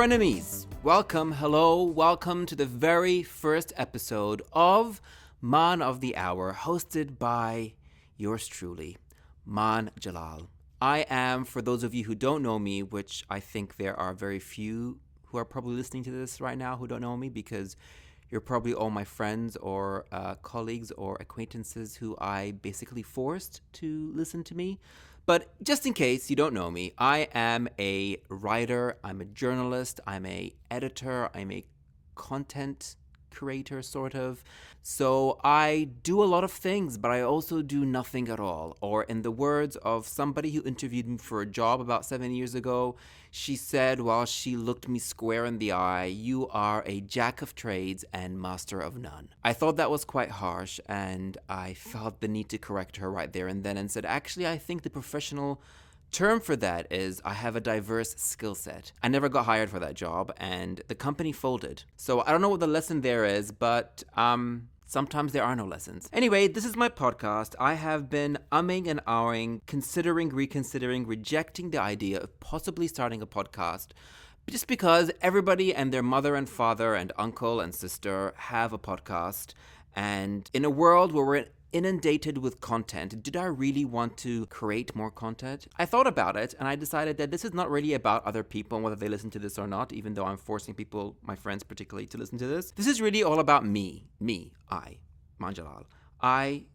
frenemies, welcome to the very first episode of Maan of the Hour, hosted by yours truly, Maan Jalal. I am, for those of you who don't know me, which I think there are very few who are probably listening to this right now who don't know me, because you're probably all my friends or colleagues or acquaintances who I basically forced to listen to me. But just in case you don't know me, I am a writer, I'm a journalist, I'm a editor, I'm a content creator, sort of. So I do a lot of things, but I also do nothing at all. Or in the words of somebody who interviewed me for a job about 7 years ago, she said while she looked me square in the eye, "You are a jack of trades and master of none." I thought that was quite harsh, and I felt the need to correct her right there and then and said, actually, I think the professional term for that is I have a diverse skill set. I never got hired for that job, and the company folded. So I don't know what the lesson there is, but sometimes there are no lessons. Anyway, this is my podcast. I have been umming and ahhing, considering, reconsidering, rejecting the idea of possibly starting a podcast, just because everybody and their mother and father and uncle and sister have a podcast. And in a world where we're inundated with content, did I really want to create more content? I thought about it, and I decided that this is not really about other people and whether they listen to this or not, even though I'm forcing people, my friends particularly, to listen to this. This is really all about me, I, Maan Jalal. I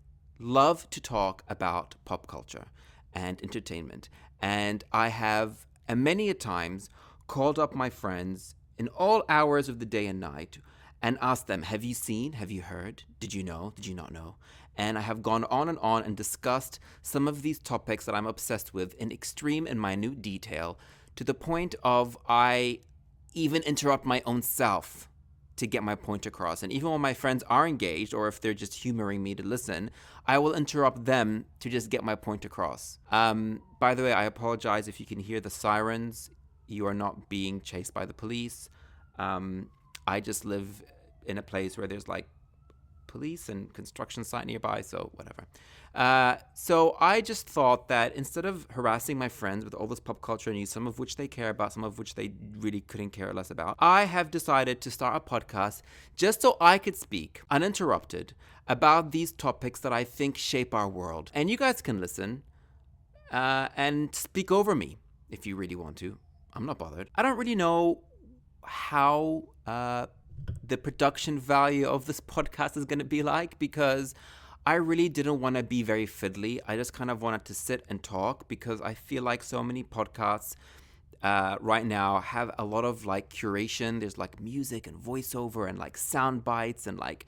love to talk about pop culture and entertainment, and I have many a times called up my friends in all hours of the day and night and asked them, have you seen, have you heard, did you know, did you not know? And I have gone on and discussed some of these topics that I'm obsessed with in extreme and minute detail, to the point of I even interrupt my own self to get my point across. And even when my friends are engaged, or if they're just humoring me to listen, I will interrupt them to just get my point across. By the way, I apologize if you can hear the sirens. You are not being chased by the police. I just live in a place where there's like police and construction site nearby, so whatever. So I just thought that instead of harassing my friends with all this pop culture news, some of which they care about, some of which they really couldn't care less about, I have decided to start a podcast just so I could speak uninterrupted about these topics that I think shape our world. And you guys can listen and speak over me if you really want to. I'm not bothered. I don't really know how the production value of this podcast is going to be like, because I really didn't want to be very fiddly. I just kind of wanted to sit and talk, because I feel like so many podcasts right now have a lot of like curation. There's like music and voiceover and like sound bites and like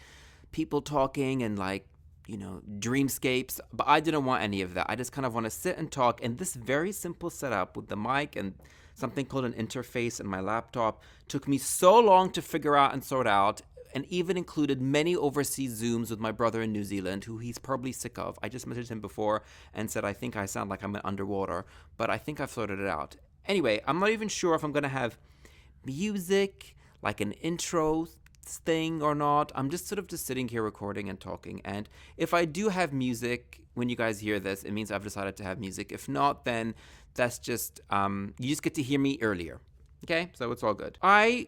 people talking and like, you know, dreamscapes. But I didn't want any of that. I just kind of want to sit and talk in this very simple setup with the mic and something called an interface, and my laptop took me so long to figure out and sort out, and even included many overseas Zooms with my brother in New Zealand, who he's probably sick of. I just messaged him before and said, I think I sound like I'm underwater, but I think I've sorted it out. Anyway, I'm not even sure if I'm going to have music, like an intro thing or not. I'm just sort of just sitting here recording and talking. And if I do have music, when you guys hear this, it means I've decided to have music. If not, then that's just, you just get to hear me earlier. Okay? So it's all good. I've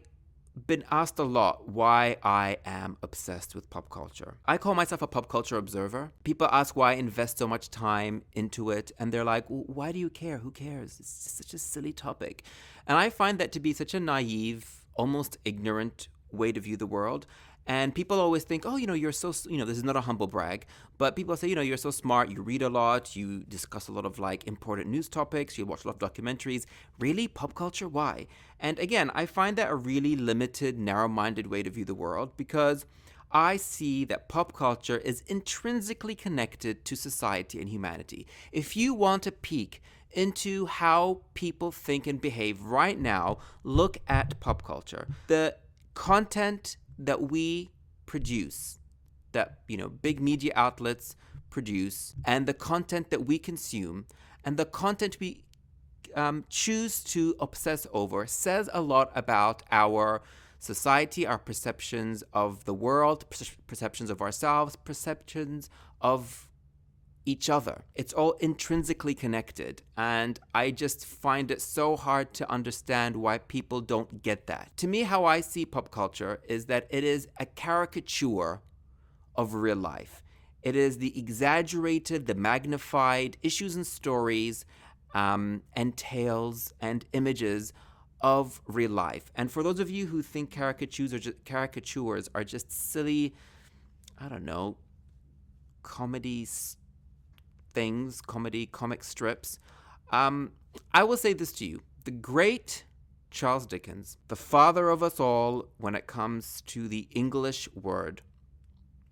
been asked a lot why I am obsessed with pop culture. I call myself a pop culture observer. People ask why I invest so much time into it, and they're like, well, why do you care? Who cares? It's just such a silly topic. And I find that to be such a naive, almost ignorant way to view the world. And people always think, oh, you're so, this is not a humble brag, but people say, you're so smart, you read a lot, you discuss a lot of like important news topics, you watch a lot of documentaries. Really? Pop culture? Why? And again, I find that a really limited, narrow-minded way to view the world, because I see that pop culture is intrinsically connected to society and humanity. If you want a peek into how people think and behave right now, look at pop culture. The content that we produce, that big media outlets produce, and the content that we consume, and the content we choose to obsess over, says a lot about our society, our perceptions of the world, perceptions of ourselves, perceptions of each other. It's all intrinsically connected, and I just find it so hard to understand why people don't get that. To me, how I see pop culture is that it is a caricature of real life. It is the exaggerated, the magnified issues and stories and tales and images of real life. And for those of you who think caricatures are just silly, I don't know, comic strips, I will say this to you. The great Charles Dickens, the father of us all when it comes to the English word,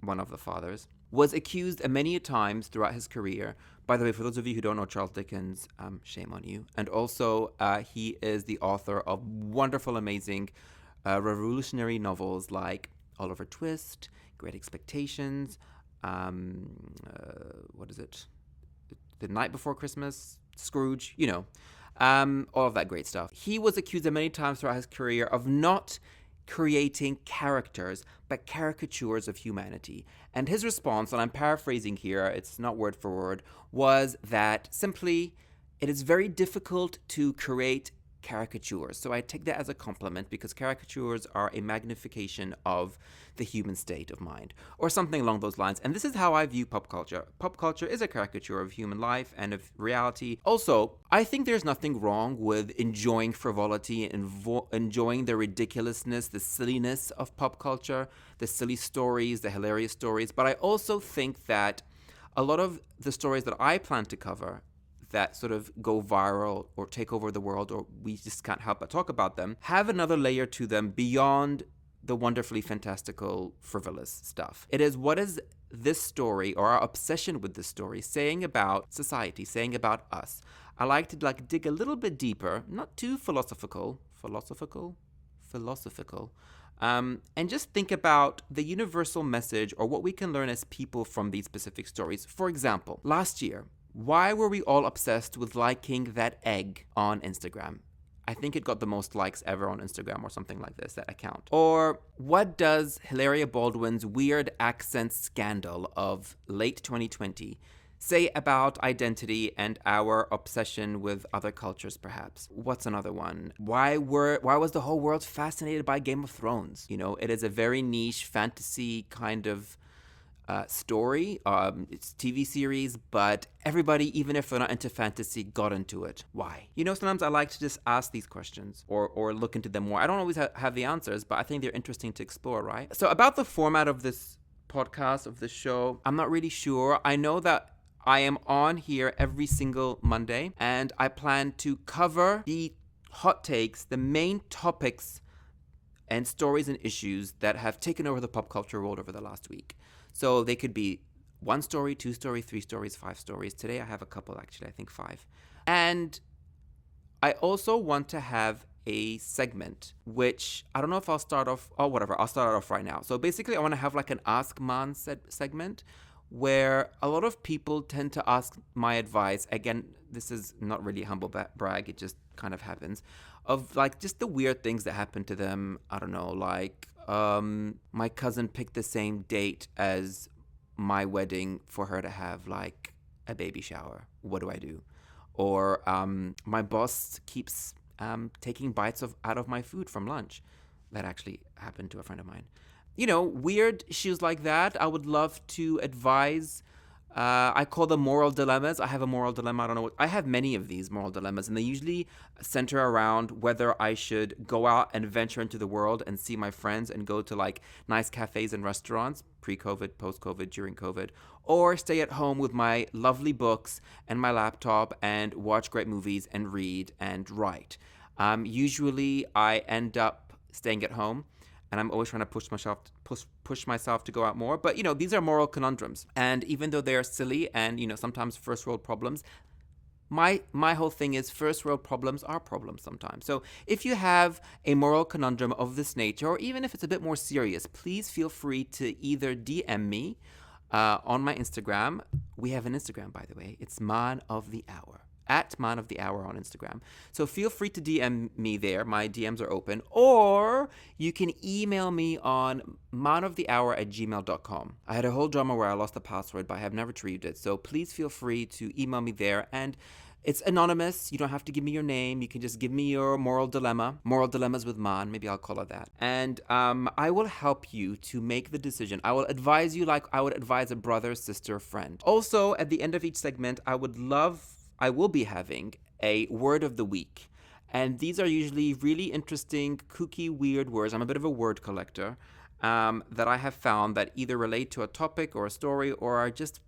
one of the fathers, was accused many times throughout his career. By the way, for those of you who don't know Charles Dickens, shame on you. And also, he is the author of wonderful, amazing, revolutionary novels like Oliver Twist, Great Expectations, what is it? The Night Before Christmas, Scrooge, all of that great stuff. He was accused many times throughout his career of not creating characters, but caricatures of humanity. And his response, and I'm paraphrasing here, it's not word for word, was that simply, it is very difficult to create caricatures. So I take that as a compliment because caricatures are a magnification of the human state of mind or something along those lines. And this is how I view pop culture. Pop culture is a caricature of human life and of reality. Also, I think there's nothing wrong with enjoying frivolity and enjoying the ridiculousness, the silliness of pop culture, the silly stories, the hilarious stories. But I also think that a lot of the stories that I plan to cover that sort of go viral or take over the world, or we just can't help but talk about them, have another layer to them beyond the wonderfully fantastical, frivolous stuff. It is, what is this story or our obsession with this story saying about society, saying about us? I like to dig a little bit deeper, not too philosophical, and just think about the universal message or what we can learn as people from these specific stories. For example, last year, why were we all obsessed with liking that egg on Instagram? I think it got the most likes ever on Instagram or something like this, that account. Or what does Hilaria Baldwin's weird accent scandal of late 2020 say about identity and our obsession with other cultures, perhaps? What's another one? Why was the whole world fascinated by Game of Thrones? It is a very niche fantasy kind of story. It's TV series, but everybody, even if they're not into fantasy, got into it. Why? Sometimes I like to just ask these questions or look into them more. I don't always have the answers, but I think they're interesting to explore, right? So about the format of this podcast, of this show, I'm not really sure. I know that I am on here every single Monday, and I plan to cover the hot takes, the main topics and stories and issues that have taken over the pop culture world over the last week. So they could be 1 story, 2 story, 3 stories, 5 stories. Today I have a couple, actually, I think 5. And I also want to have a segment, which I don't know if I'll start off, or whatever, I'll start it off right now. So basically I want to have like an Ask Maan segment where a lot of people tend to ask my advice. Again, this is not really a humble brag, it just kind of happens, of like just the weird things that happen to them. I don't know, like my cousin picked the same date as my wedding for her to have like a baby shower. What do I do? Or my boss keeps taking bites out of my food from lunch. That actually happened to a friend of mine. Weird issues like that. I would love to advise. I call them moral dilemmas. I have a moral dilemma. I have many of these moral dilemmas, and they usually center around whether I should go out and venture into the world and see my friends and go to like nice cafes and restaurants, pre-COVID, post-COVID, during COVID, or stay at home with my lovely books and my laptop and watch great movies and read and write. Usually I end up staying at home, and I'm always trying to push myself to go out more. But, these are moral conundrums. And even though they're silly and, sometimes first world problems, my whole thing is first world problems are problems sometimes. So if you have a moral conundrum of this nature, or even if it's a bit more serious, please feel free to either DM me on my Instagram. We have an Instagram, by the way. It's Maan of the Hour. at Man of the Hour on Instagram. So feel free to DM me there. My DMs are open. Or you can email me on manofthehour@gmail.com. I had a whole drama where I lost the password, but I have never retrieved it. So please feel free to email me there. And it's anonymous. You don't have to give me your name. You can just give me your moral dilemma. Moral dilemmas with Maan. Maybe I'll call it that. And I will help you to make the decision. I will advise you like I would advise a brother, sister, friend. Also, at the end of each segment, I will be having a word of the week. And these are usually really interesting, kooky, weird words. I'm a bit of a word collector that I have found that either relate to a topic or a story or are just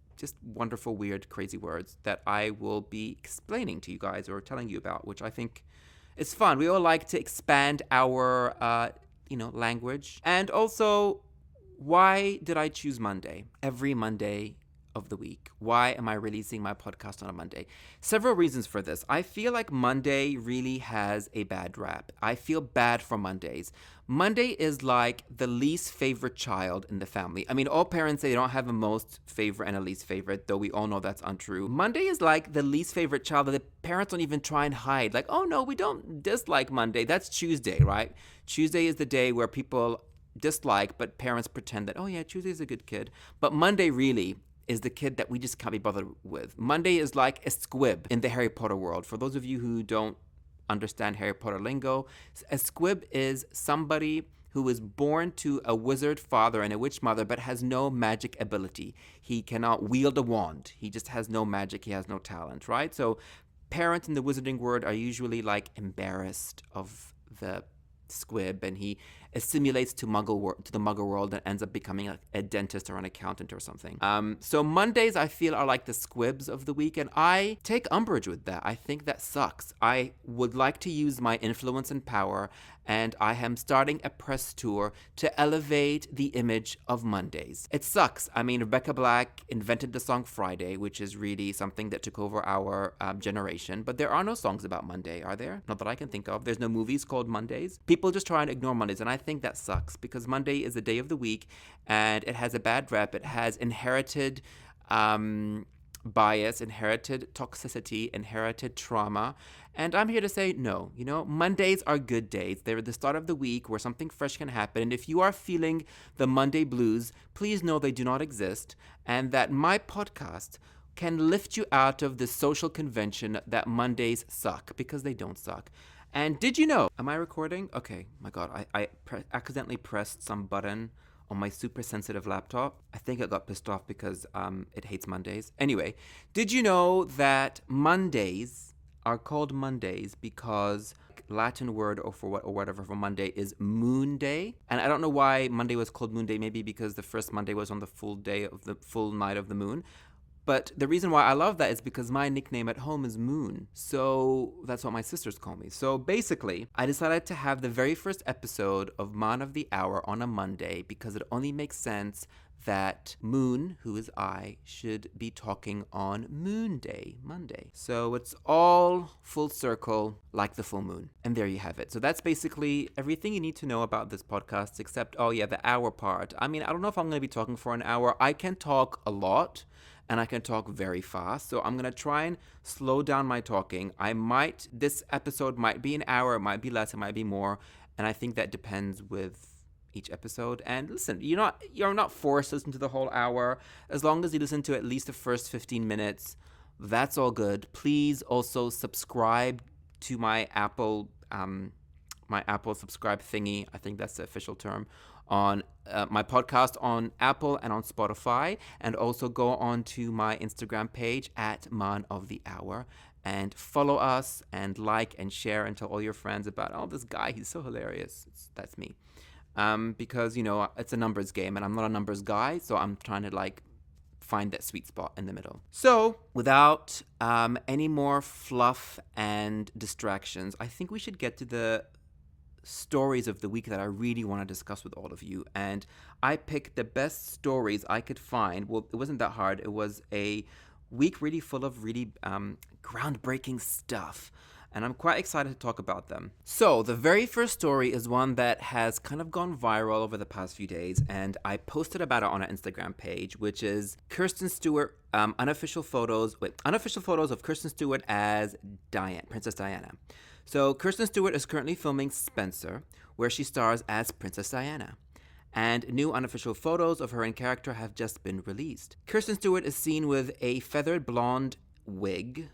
wonderful, weird, crazy words that I will be explaining to you guys or telling you about, which I think is fun. We all like to expand our, language. And also, why did I choose Monday? Every Monday of the week. Why am I releasing my podcast on a Monday? Several reasons for this. I feel like Monday really has a bad rap. I feel bad for Mondays. Monday is like the least favorite child in the family. I mean, all parents say they don't have a most favorite and a least favorite, though we all know that's untrue. Monday is like the least favorite child that the parents don't even try and hide. Like, oh no, we don't dislike Monday. That's Tuesday, right? Tuesday is the day where people dislike, but parents pretend that, oh yeah, Tuesday's a good kid. But Monday really is the kid that we just can't be bothered with. Monday is like a squib in the Harry Potter world. For those of you who don't understand Harry Potter lingo, a squib is somebody who is born to a wizard father and a witch mother but has no magic ability. He cannot wield a wand. He just has no magic. He has no talent, right? So parents in the wizarding world are usually like embarrassed of the squib, and he assimilates to the muggle world and ends up becoming a dentist or an accountant or something. So Mondays I feel are like the squibs of the week, and I take umbrage with that. I think that sucks. I would like to use my influence and power, and I am starting a press tour to elevate the image of Mondays. It sucks. I mean, Rebecca Black invented the song Friday, which is really something that took over our generation, but there are no songs about Monday, are there? Not that I can think of. There's no movies called Mondays. People just try and ignore Mondays, and I think that sucks because Monday is a day of the week and it has a bad rep. It has inherited bias, inherited toxicity, inherited trauma. And I'm here to say no. Mondays are good days. They're the start of the week where something fresh can happen. And if you are feeling the Monday blues, please know they do not exist, and that my podcast can lift you out of the social convention that Mondays suck, because they don't suck. And did you know? Am I recording? Okay, my God, I accidentally pressed some button on my super sensitive laptop. I think I got pissed off because it hates Mondays. Anyway, did you know that Mondays are called Mondays because Latin word or whatever for Monday is Moon Day? And I don't know why Monday was called Moon Day. Maybe because the first Monday was on the full night of the moon. But the reason why I love that is because my nickname at home is Moon. So that's what my sisters call me. So basically, I decided to have the very first episode of Man of the Hour on a Monday because it only makes sense that Moon, who is I, should be talking on Moon Day, Monday. So it's all full circle like the full moon. And there you have it. So that's basically everything you need to know about this podcast except, the hour part. I mean, I don't know if I'm going to be talking for an hour. I can talk a lot. And I can talk very fast. So I'm going to try and slow down my talking. This episode might be an hour, it might be less, it might be more. And I think that depends with each episode. And listen, you're not forced to listen to the whole hour. As long as you listen to at least the first 15 minutes, that's all good. Please also subscribe to my Apple subscribe thingy. I think that's the official term. On my podcast on Apple and on Spotify, and also go on to my Instagram page at Man of the Hour and follow us and like and share and tell all your friends about, this guy, he's so hilarious. That's me. Because, it's a numbers game and I'm not a numbers guy, so I'm trying to find that sweet spot in the middle. So without any more fluff and distractions, I think we should get to the stories of the week that I really want to discuss with all of you. And I picked the best stories I could find. Well, it wasn't that hard. It was a week really full of really groundbreaking stuff. and I'm quite excited to talk about them. So, the very first story is one that has kind of gone viral over the past few days, and I posted about it on our Instagram page, which is Kristen Stewart, unofficial photos of Kristen Stewart as Princess Diana. So, Kristen Stewart is currently filming Spencer, where she stars as Princess Diana. And new unofficial photos of her in character have just been released. Kristen Stewart is seen with a feathered blonde wig,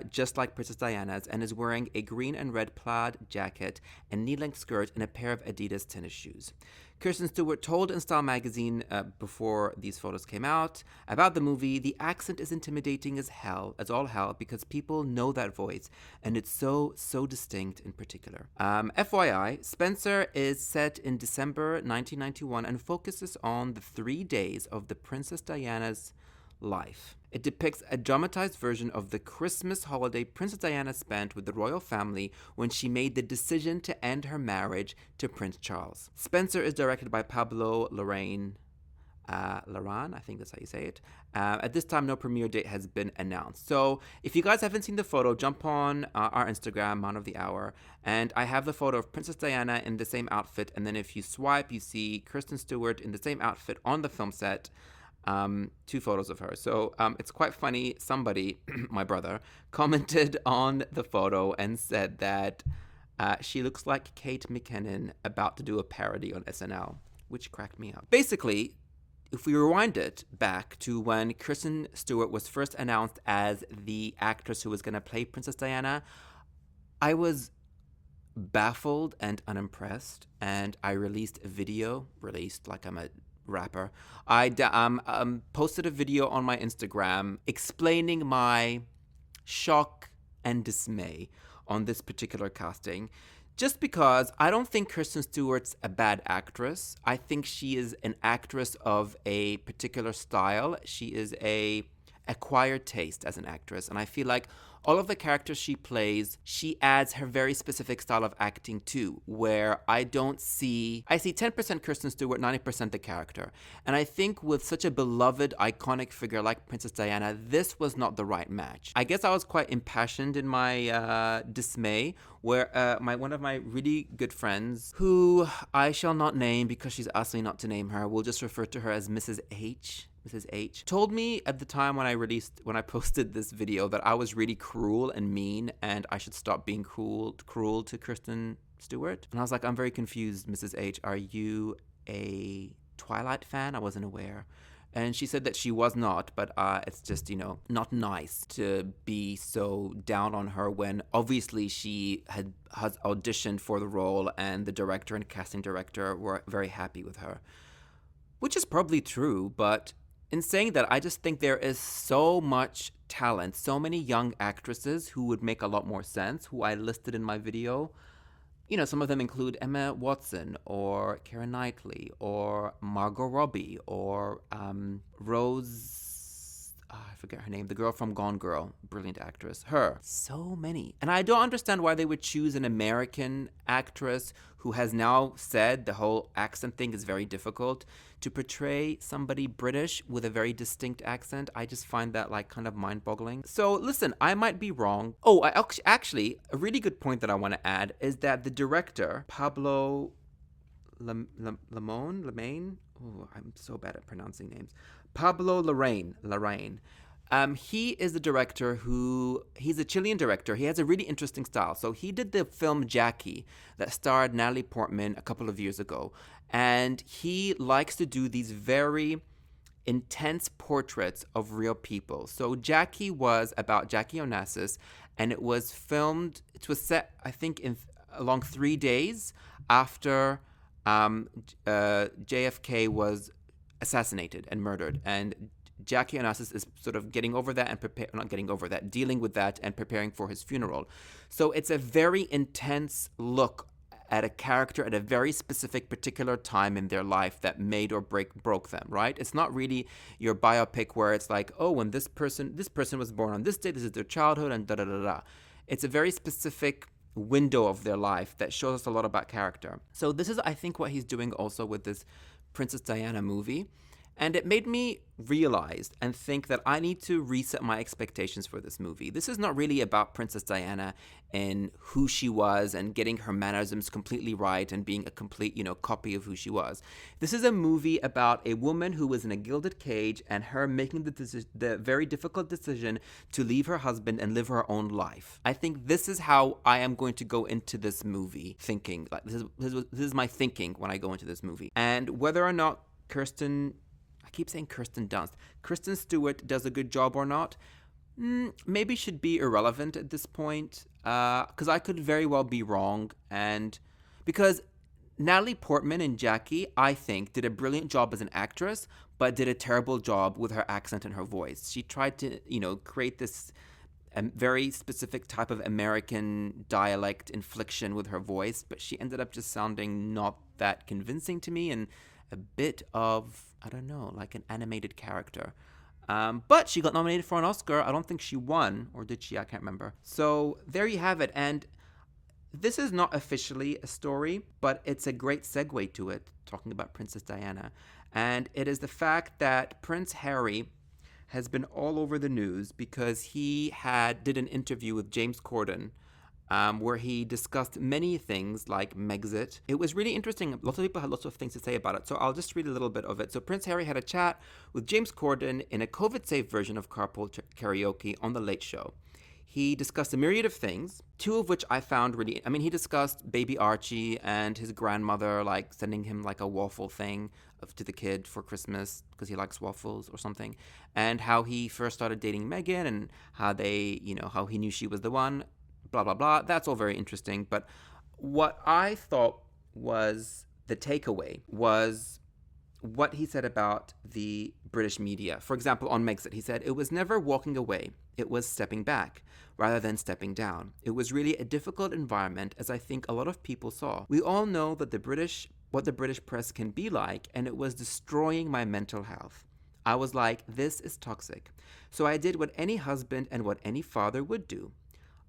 just like Princess Diana's, and is wearing a green and red plaid jacket and knee-length skirt and a pair of Adidas tennis shoes. Kristen Stewart told In Style magazine before these photos came out about the movie, "The accent is intimidating as all hell, because people know that voice, and it's so distinct in particular." FYI, Spencer is set in December 1991 and focuses on the 3 days of the Princess Diana's life. It depicts a dramatized version of the Christmas holiday Princess Diana spent with the royal family when she made the decision to end her marriage to Prince Charles. Spencer is directed by Pablo Larraín, I think that's how you say it. At this time, no premiere date has been announced. So if you guys haven't seen the photo, jump on our Instagram, Maan of the Hour, and I have the photo of Princess Diana in the same outfit, and then if you swipe, you see Kristen Stewart in the same outfit on the film set. 2 photos of her. So it's quite funny. Somebody, my brother, commented on the photo and said that she looks like Kate McKinnon about to do a parody on SNL, which cracked me up. Basically, if we rewind it back to when Kristen Stewart was first announced as the actress who was going to play Princess Diana, I was baffled and unimpressed, and I released a video, like I'm a rapper. I posted a video on my Instagram explaining my shock and dismay on this particular casting, just because I don't think Kristen Stewart's a bad actress. I think she is an actress of a particular style. She is a acquired taste as an actress, and I feel like all of the characters she plays, she adds her very specific style of acting too, where I see 10% Kristen Stewart, 90% the character. And I think with such a beloved, iconic figure like Princess Diana, this was not the right match. I guess I was quite impassioned in my dismay, where one of my really good friends, who I shall not name because she's asked me not to name her, we'll just refer to her as Mrs. H, told me at the time when I posted this video that I was really cruel and mean and I should stop being cruel to Kristen Stewart. And I was like, I'm very confused, Mrs. H. Are you a Twilight fan? I wasn't aware. And she said that she was not, but it's just, not nice to be so down on her when obviously she has auditioned for the role and the director and casting director were very happy with her. Which is probably true, but in saying that, I just think there is so much talent, so many young actresses who would make a lot more sense, who I listed in my video. Some of them include Emma Watson, or Keira Knightley, or Margot Robbie, or Rose... I forget her name, the girl from Gone Girl, brilliant actress. Her. So many. And I don't understand why they would choose an American actress who has now said the whole accent thing is very difficult to portray somebody British with a very distinct accent. I just find that kind of mind-boggling. So listen, I might be wrong. Oh, actually, a really good point that I want to add is that the director, Pablo Larraín? Oh, I'm so bad at pronouncing names. Pablo Larraín. He is the director he's a Chilean director. He has a really interesting style. So he did the film Jackie that starred Natalie Portman a couple of years ago. And he likes to do these very intense portraits of real people. So Jackie was about Jackie Onassis, and it was set, I think, along 3 days after JFK was assassinated and murdered, and Jackie Onassis is sort of dealing with that and preparing for his funeral. So it's a very intense look at a character at a very specific particular time in their life that made or broke them, right? It's not really your biopic where it's like, oh, when this person was born on this day, this is their childhood, and da-da-da-da. It's a very specific window of their life that shows us a lot about character. So this is, I think, what he's doing also with this Princess Diana movie. And it made me realize and think that I need to reset my expectations for this movie. This is not really about Princess Diana and who she was and getting her mannerisms completely right and being a complete, copy of who she was. This is a movie about a woman who was in a gilded cage and her making the very difficult decision to leave her husband and live her own life. I think this is how I am going to go into this movie thinking. Like this is my thinking when I go into this movie. And whether or not I keep saying Kirsten Dunst. Kristen Stewart does a good job or not, maybe should be irrelevant at this point, because I could very well be wrong. And because Natalie Portman and Jackie, I think, did a brilliant job as an actress, but did a terrible job with her accent and her voice. She tried to, create this very specific type of American dialect infliction with her voice, but she ended up just sounding not that convincing to me and a bit of, I don't know, like an animated character. But she got nominated for an Oscar. I don't think she won, or did she? I can't remember. So there you have it. And this is not officially a story, but it's a great segue to it, talking about Princess Diana. And it is the fact that Prince Harry has been all over the news because he did an interview with James Corden, where he discussed many things like Megxit. It was really interesting. Lots of people had lots of things to say about it, so I'll just read a little bit of it. So Prince Harry had a chat with James Corden in a COVID-safe version of Carpool Karaoke on The Late Show. He discussed a myriad of things, two of which I found he discussed baby Archie and his grandmother, like sending him like a waffle thing to the kid for Christmas because he likes waffles or something, and how he first started dating Meghan and how how he knew she was the one. Blah, blah, blah. That's all very interesting. But what I thought was the takeaway was what he said about the British media. For example, on Megxit, he said, it was never walking away. It was stepping back rather than stepping down. It was really a difficult environment, as I think a lot of people saw. We all know that what the British press can be like, and it was destroying my mental health. I was like, this is toxic. So I did what any husband and what any father would do.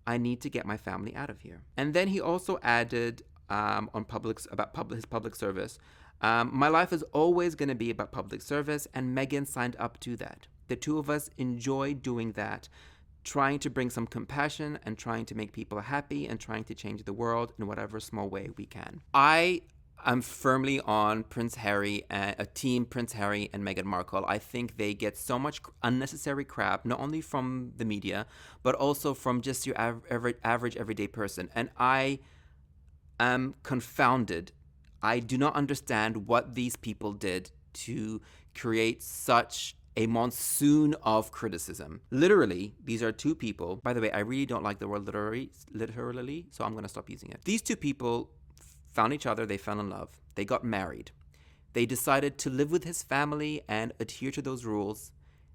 I need to get my family out of here. And then he also added his public service. My life is always going to be about public service, and Meghan signed up to that. The two of us enjoy doing that, trying to bring some compassion and trying to make people happy and trying to change the world in whatever small way we can. I'm firmly on Team Prince Harry and Meghan Markle. I think they get so much unnecessary crap, not only from the media, but also from just your average everyday person. And I am confounded. I do not understand what these people did to create such a monsoon of criticism. Literally, these are two people. By the way, I really don't like the word literally, so I'm going to stop using it. These two people found each other, they fell in love, they got married. They decided to live with his family and adhere to those rules.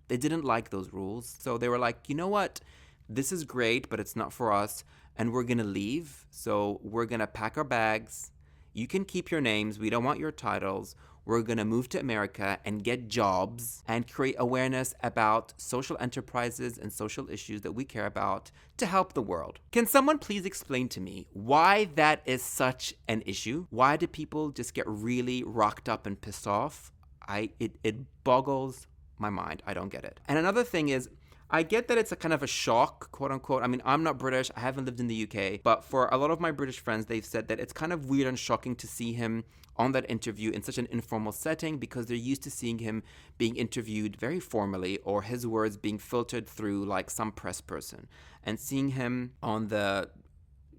They didn't like those rules, so they were like, you know what? This is great, but it's not for us, and we're gonna leave. So we're gonna pack our bags. You can keep your names, we don't want your titles. We're going to move to America and get jobs and create awareness about social enterprises and social issues that we care about to help the world. Can someone please explain to me why that is such an issue? Why do people just get really rocked up and pissed off? It boggles my mind. I don't get it. And another thing is, I get that it's a kind of a shock, quote unquote. I mean, I'm not British. I haven't lived in the UK. But for a lot of my British friends, they've said that it's kind of weird and shocking to see him on that interview in such an informal setting because they're used to seeing him being interviewed very formally or his words being filtered through like some press person. And seeing him on the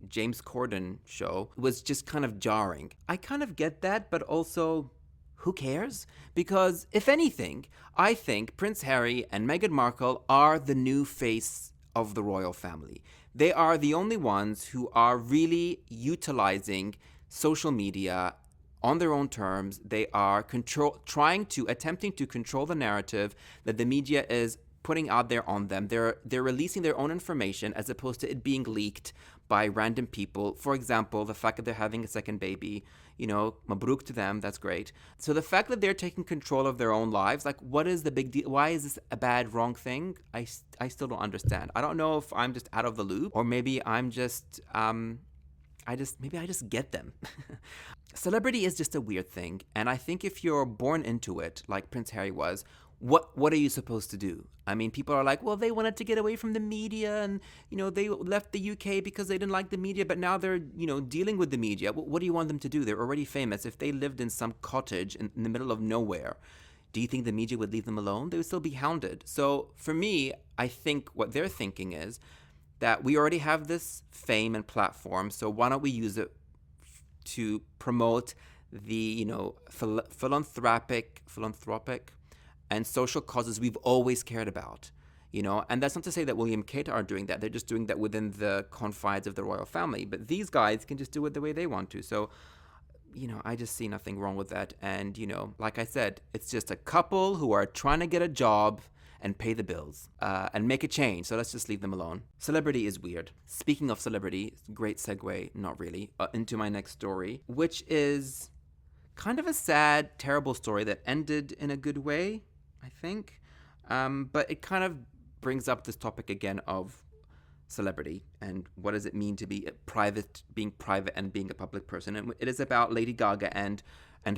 James Corden show was just kind of jarring. I kind of get that, but also, who cares? Because if anything, I think Prince Harry and Meghan Markle are the new face of the royal family. They are the only ones who are really utilizing social media on their own terms. They are attempting to control the narrative that the media is putting out there on them. They're releasing their own information as opposed to it being leaked by random people. For example, the fact that they're having a second baby, mabruk to them, that's great. So the fact that they're taking control of their own lives, like, what is the big deal? Why is this a bad, wrong thing? I still don't understand. I don't know if I'm just out of the loop or maybe I'm just, I just get them. celebrity is just a weird thing. And I think if you're born into it, like Prince Harry was, what are you supposed to do? I mean, people are like, well, they wanted to get away from the media and, they left the UK because they didn't like the media, but now they're, dealing with the media. What do you want them to do? They're already famous. If they lived in some cottage in the middle of nowhere, do you think the media would leave them alone? They would still be hounded. So for me, I think what they're thinking is that we already have this fame and platform, so why don't we use it to promote the, philanthropic and social causes we've always cared about, and that's not to say that William Kate are doing that. They're just doing that within the confines of the royal family. But these guys can just do it the way they want to. So, I just see nothing wrong with that. And, like I said, it's just a couple who are trying to get a job and pay the bills and make a change. So let's just leave them alone. Celebrity is weird. Speaking of celebrity, great segue, not really, into my next story, which is kind of a sad, terrible story that ended in a good way, I think. But it kind of brings up this topic again of celebrity and what does it mean to be being private and being a public person. And it is about Lady Gaga and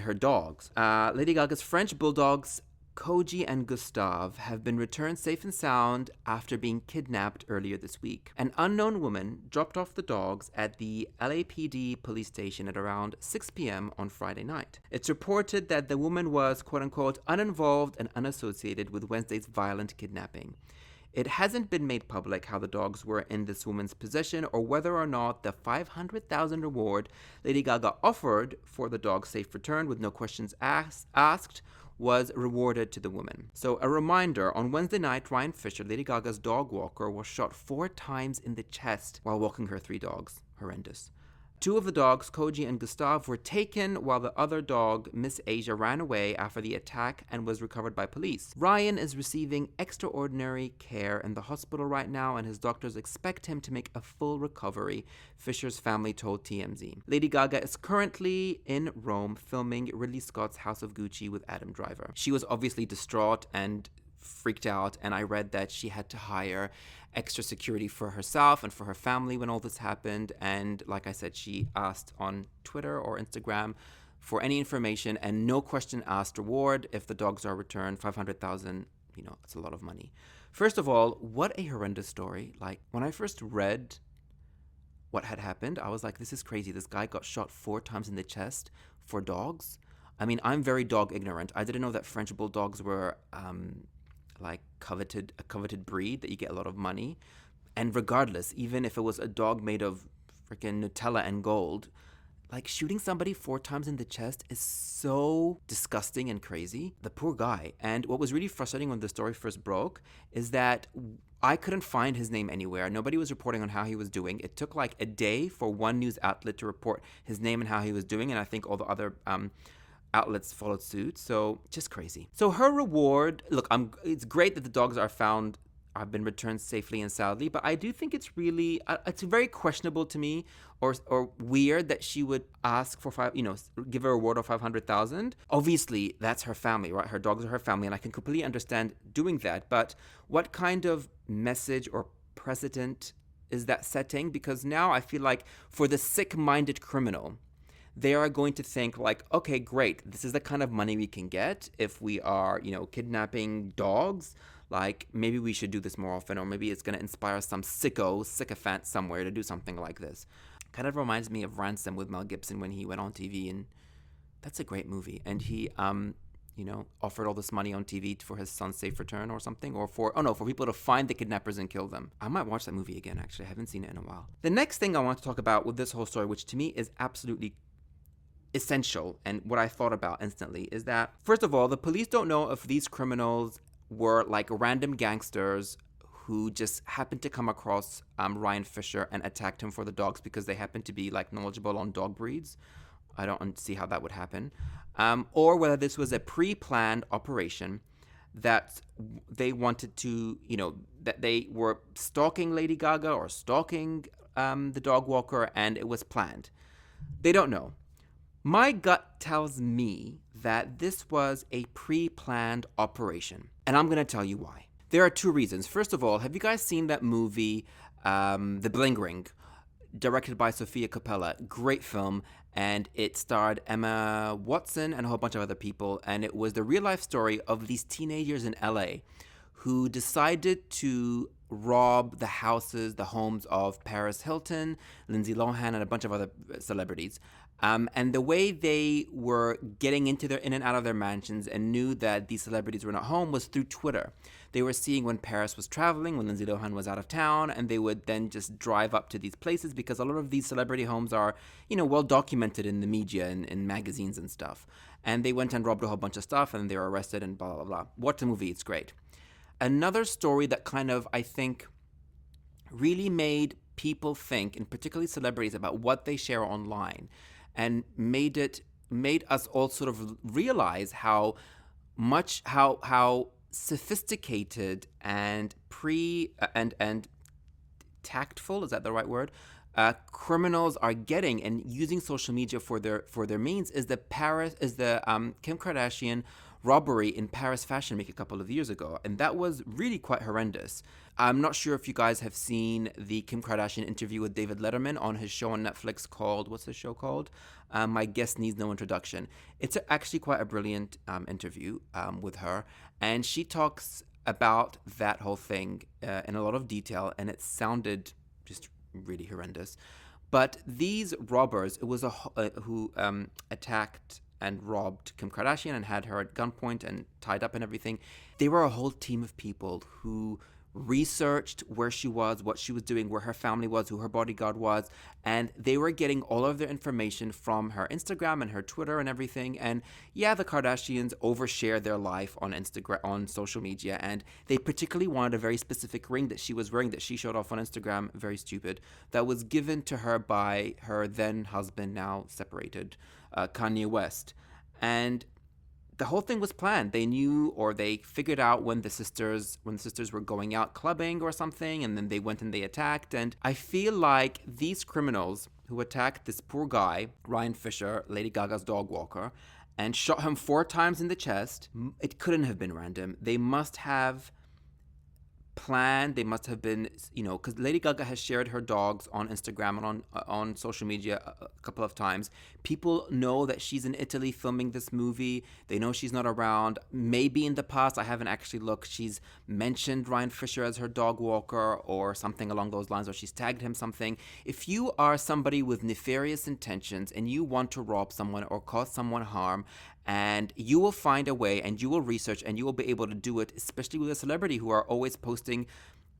her dogs. Lady Gaga's French bulldogs, Koji and Gustave, have been returned safe and sound after being kidnapped earlier this week. An unknown woman dropped off the dogs at the LAPD police station at around 6 p.m. on Friday night. It's reported that the woman was, quote-unquote, uninvolved and unassociated with Wednesday's violent kidnapping. It hasn't been made public how the dogs were in this woman's possession or whether or not the $500,000 reward Lady Gaga offered for the dog's safe return with no questions asked was rewarded to the woman. So a reminder, on Wednesday night, Ryan Fisher, Lady Gaga's dog walker, was shot 4 times in the chest while walking her 3 dogs. Horrendous. 2 of the dogs, Koji and Gustave, were taken while the other dog, Miss Asia, ran away after the attack and was recovered by police. Ryan is receiving extraordinary care in the hospital right now, and his doctors expect him to make a full recovery, Fisher's family told TMZ. Lady Gaga is currently in Rome filming Ridley Scott's House of Gucci with Adam Driver. She was obviously distraught and freaked out, and I read that she had to hire extra security for herself and for her family when all this happened. And like I said, she asked on Twitter or Instagram for any information, and no question asked reward if the dogs are returned. 500,000, it's a lot of money. First of all, what a horrendous story. Like, when I first read what had happened, I was like, this is crazy. This guy got shot 4 times in the chest for dogs. I mean, I'm very dog ignorant. I didn't know that French bulldogs were a coveted breed, that you get a lot of money. And regardless, even if it was a dog made of freaking Nutella and gold, like, shooting somebody 4 times in the chest is so disgusting and crazy. The poor guy. And what was really frustrating when the story first broke is that I couldn't find his name anywhere. Nobody was reporting on how he was doing. It took like a day for one news outlet to report his name and how he was doing, and I think all the other outlets followed suit. So just crazy. So her reward, look, it's great that the dogs have been returned safely and soundly, but I do think it's really, it's very questionable to me, or weird that she would ask for give a reward of 500,000. Obviously, that's her family, right? Her dogs are her family, and I can completely understand doing that. But what kind of message or precedent is that setting? Because now I feel like for the sick-minded criminal, they are going to think like, okay, great, this is the kind of money we can get if we are, kidnapping dogs. Like, maybe we should do this more often, or maybe it's going to inspire some sycophant somewhere to do something like this. Kind of reminds me of Ransom with Mel Gibson when he went on TV, and that's a great movie. And he, offered all this money on TV for his son's safe return or something, or for people to find the kidnappers and kill them. I might watch that movie again, actually. I haven't seen it in a while. The next thing I want to talk about with this whole story, which to me is absolutely essential, and what I thought about instantly, is that, first of all, the police don't know if these criminals were like random gangsters who just happened to come across Ryan Fisher and attacked him for the dogs because they happen to be like knowledgeable on dog breeds. I don't see how that would happen. Or whether this was a pre-planned operation that they wanted to, that they were stalking Lady Gaga or stalking the dog walker, and it was planned. They don't know. My gut tells me that this was a pre-planned operation, and I'm going to tell you why. There are 2 reasons. First of all, have you guys seen that movie, The Bling Ring? directed by Sofia Coppola. Great film. And it starred Emma Watson and a whole bunch of other people. And it was the real life story of these teenagers in LA who decided to rob the houses, the homes of Paris Hilton, Lindsay Lohan, and a bunch of other celebrities. And the way they were getting in and out of their mansions and knew that these celebrities were not home was through Twitter. They were seeing when Paris was traveling, when Lindsay Lohan was out of town, and they would then just drive up to these places because a lot of these celebrity homes are, well documented in the media and in magazines and stuff. And they went and robbed a whole bunch of stuff, and they were arrested and blah, blah, blah. Watch the movie, it's great. Another story that kind of, I think, really made people think, and particularly celebrities, about what they share online, and made us all sort of realize how sophisticated and tactful, is that the right word, criminals are getting and using social media for their means. Is the Kim Kardashian robbery in Paris Fashion Week a couple of years ago, and that was really quite horrendous. I'm not sure if you guys have seen the Kim Kardashian interview with David Letterman on his show on Netflix called, what's the show called? My Guest Needs No Introduction. It's actually quite a brilliant interview with her, and she talks about that whole thing in a lot of detail, and it sounded just really horrendous. But these robbers, it was who attacked and robbed Kim Kardashian and had her at gunpoint and tied up and everything. They were a whole team of people who researched where she was, what she was doing, where her family was, who her bodyguard was, and they were getting all of their information from her Instagram and her Twitter and everything. And yeah, the Kardashians overshare their life on Instagram, on social media, and they particularly wanted a very specific ring that she was wearing that she showed off on Instagram, very stupid, that was given to her by her then husband, now separated, Kanye West. And the whole thing was planned. They knew, or they figured out when the sisters were going out clubbing or something, and then they went and they attacked. And I feel like these criminals who attacked this poor guy, Ryan Fisher, Lady Gaga's dog walker, and shot him 4 times in the chest, it couldn't have been random. They must have planned. They must have been, because Lady Gaga has shared her dogs on Instagram and on social media a couple of times. People know that she's in Italy filming this movie. They know she's not around. Maybe in the past, I haven't actually looked, she's mentioned Ryan Fisher as her dog walker or something along those lines, or she's tagged him something. If you are somebody with nefarious intentions and you want to rob someone or cause someone harm, and you will find a way, and you will research, and you will be able to do it, especially with a celebrity who are always posting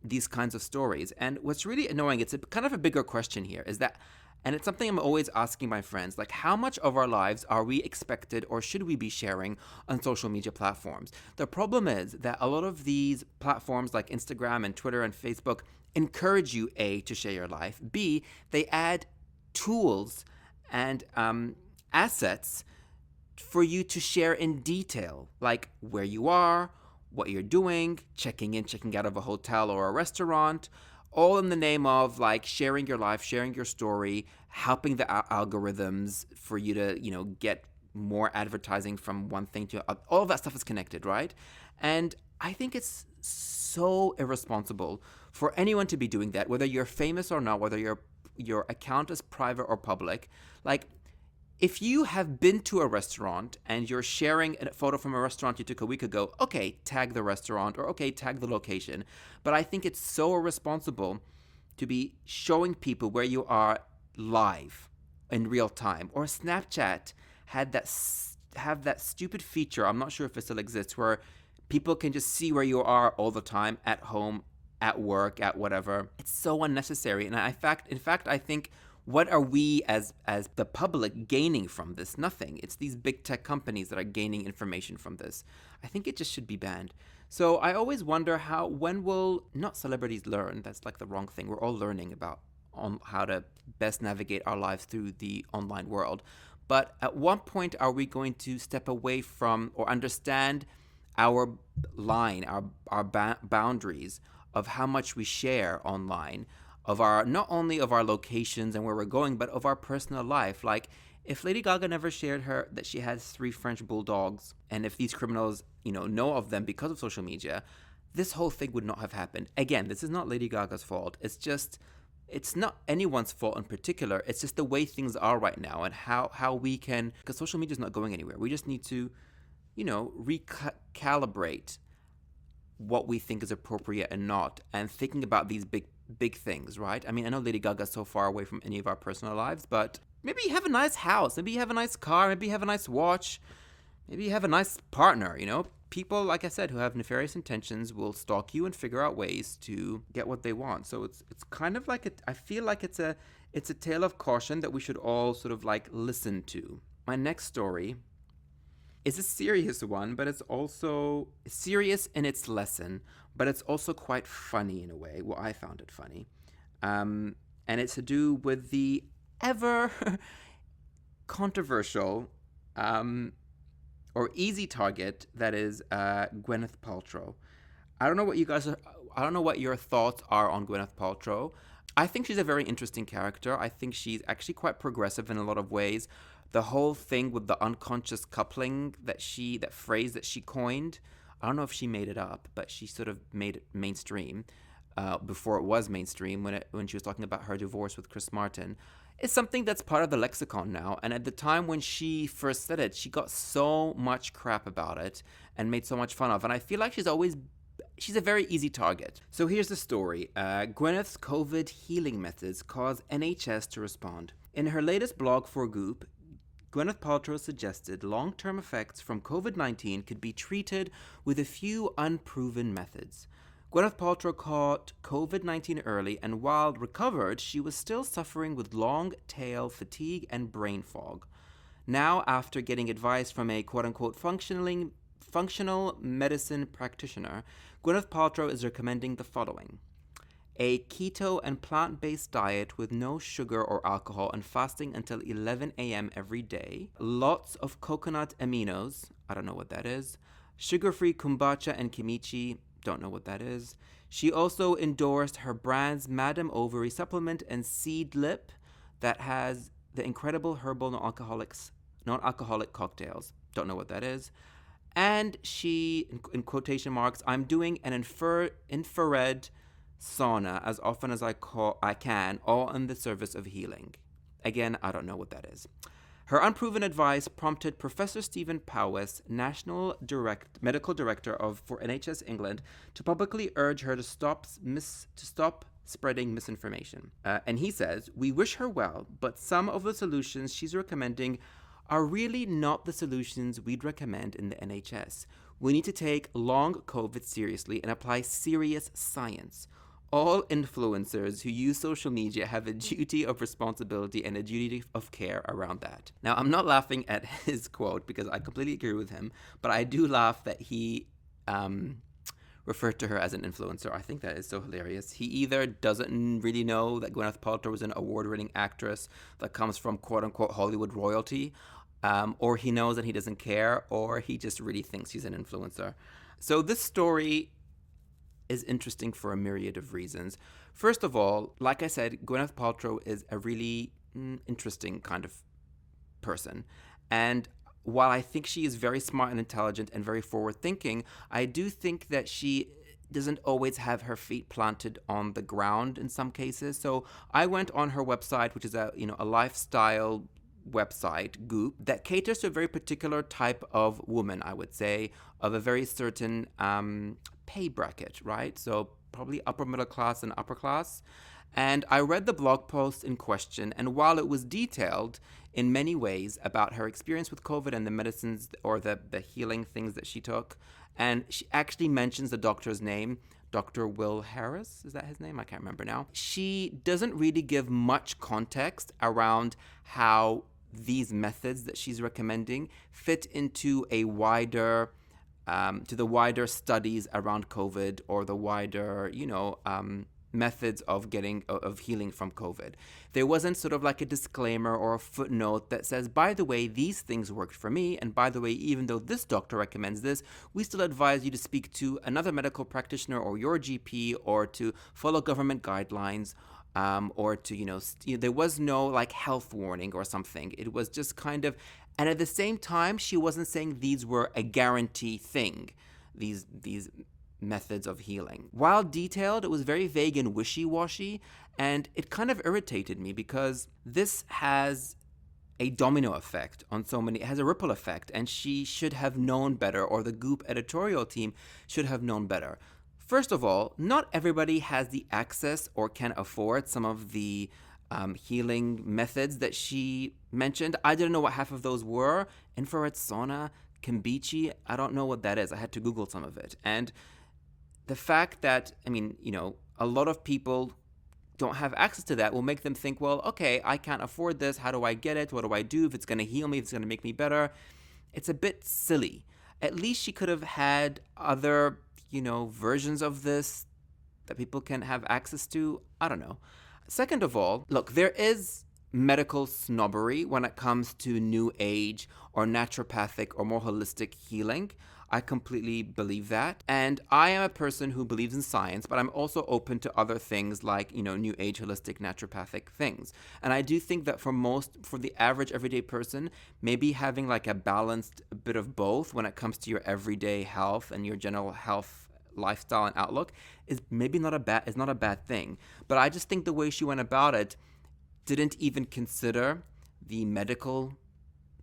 these kinds of stories. And what's really annoying, it's kind of a bigger question here, is that, and it's something I'm always asking my friends, like, how much of our lives are we expected or should we be sharing on social media platforms? The problem is that a lot of these platforms like Instagram and Twitter and Facebook encourage you, A, to share your life, B, they add tools and assets for you to share in detail, like where you are, what you're doing, checking in, checking out of a hotel or a restaurant, all in the name of like sharing your life, sharing your story, helping the algorithms for you to, get more advertising from one thing to all of that stuff is connected, right? And I think it's so irresponsible for anyone to be doing that, whether you're famous or not, whether your account is private or public. Like, if you have been to a restaurant and you're sharing a photo from a restaurant you took a week ago, okay, tag the restaurant, or okay, tag the location. But I think it's so irresponsible to be showing people where you are live in real time. Or Snapchat have that stupid feature, I'm not sure if it still exists, where people can just see where you are all the time, at home, at work, at whatever. It's so unnecessary. And in fact, I think, what are we as the public gaining from this? Nothing. It's these big tech companies that are gaining information from this. I think it just should be banned. So I always wonder when will not celebrities learn? That's like the wrong thing. We're all learning about on how to best navigate our lives through the online world. But at what point are we going to step away from or understand our line, our boundaries of how much we share online? Of not only of our locations and where we're going, but of our personal life. Like, if Lady Gaga never shared that she has 3 French bulldogs, and if these criminals, know of them because of social media, this whole thing would not have happened. Again, this is not Lady Gaga's fault. It's just it's not anyone's fault in particular. It's just the way things are right now, and how we can, because social media is not going anywhere. We just need to, recalibrate what we think is appropriate and not, and thinking about these big things, right? I mean, I know Lady Gaga's so far away from any of our personal lives, but maybe you have a nice house, maybe you have a nice car, maybe you have a nice watch, maybe you have a nice partner, People, like I said, who have nefarious intentions will stalk you and figure out ways to get what they want. So it's kind of like I feel like it's a tale of caution that we should all sort of like listen to. My next story is a serious one, but it's also serious in its lesson, but it's also quite funny in a way. Well, I found it funny. And it's to do with the ever controversial or easy target that is Gwyneth Paltrow. I don't know what your thoughts are on Gwyneth Paltrow. I think she's a very interesting character. I think she's actually quite progressive in a lot of ways. The whole thing with the unconscious coupling that phrase that she coined, I don't know if she made it up, but she sort of made it mainstream before it was mainstream when she was talking about her divorce with Chris Martin. It's something that's part of the lexicon now. And at the time when she first said it, she got so much crap about it and made so much fun of. And I feel like she's a very easy target. So here's the story. Gwyneth's COVID healing methods cause NHS to respond. In her latest blog for Goop, Gwyneth Paltrow suggested long-term effects from COVID-19 could be treated with a few unproven methods. Gwyneth Paltrow caught COVID-19 early, and while recovered, she was still suffering with long-tail fatigue and brain fog. Now, after getting advice from a quote-unquote functional medicine practitioner, Gwyneth Paltrow is recommending the following: a keto and plant-based diet with no sugar or alcohol and fasting until 11 a.m. every day, lots of coconut aminos, I don't know what that is, sugar-free kombucha and kimchi, don't know what that is. She also endorsed her brand's Madame Ovary supplement and seed lip that has the incredible herbal non-alcoholic cocktails. Don't know what that is. And she, in quotation marks, I'm doing an infrared sauna as often as I can, all in the service of healing. Again, I don't know what that is. Her unproven advice prompted Professor Stephen Powis, National Medical Director for NHS England, to publicly urge her to stop spreading misinformation. And he says, we wish her well, but some of the solutions she's recommending are really not the solutions we'd recommend in the NHS. We need to take long COVID seriously and apply serious science. All influencers who use social media have a duty of responsibility and a duty of care around that. Now, I'm not laughing at his quote because I completely agree with him, but I do laugh that he referred to her as an influencer. I think that is so hilarious. He either doesn't really know that Gwyneth Paltrow is an award-winning actress that comes from quote-unquote Hollywood royalty, or he knows that he doesn't care, or he just really thinks he's an influencer. So this story is interesting for a myriad of reasons. First of all, like I said, Gwyneth Paltrow is a really interesting kind of person. And while I think she is very smart and intelligent and very forward-thinking, I do think that she doesn't always have her feet planted on the ground in some cases. So I went on her website, which is a lifestyle website, Goop, that caters to a very particular type of woman, I would say, of a very certain pay bracket, right? So probably upper middle class and upper class. And I read the blog post in question, and while it was detailed in many ways about her experience with COVID and the medicines or the healing things that she took, and she actually mentions the doctor's name, Dr. Will Harris, is that his name? I can't remember now. She doesn't really give much context around how these methods that she's recommending fit into a wider to the wider studies around COVID or the wider, methods of healing from COVID. There wasn't sort of like a disclaimer or a footnote that says, by the way, these things worked for me, and by the way, even though this doctor recommends this, we still advise you to speak to another medical practitioner or your GP, or to follow government guidelines, or to, there was no like health warning or something. It was just kind of, and at the same time, she wasn't saying these were a guarantee thing, these methods of healing. While detailed, it was very vague and wishy-washy, And it kind of irritated me because this has a domino effect on so many, it has a ripple effect, and she should have known better, or the Goop editorial team should have known better. First of all, not everybody has the access or can afford some of the healing methods that she mentioned. I didn't know what half of those were. Infrared sauna, Kimbichi, I don't know what that is. I had to Google some of it. And the fact that, a lot of people don't have access to that will make them think, well, okay, I can't afford this. How do I get it? What do I do? If it's going to heal me, if it's going to make me better. It's a bit silly. At least she could have had other, versions of this that people can have access to. I don't know. Second of all, look, there is medical snobbery when it comes to new age or naturopathic or more holistic healing. I completely believe that. And I am a person who believes in science, but I'm also open to other things like, new age, holistic, naturopathic things. And I do think that for the average everyday person, maybe having like a balanced bit of both when it comes to your everyday health and your general health lifestyle and outlook is maybe not a bad thing. But I just think the way she went about it didn't even consider the medical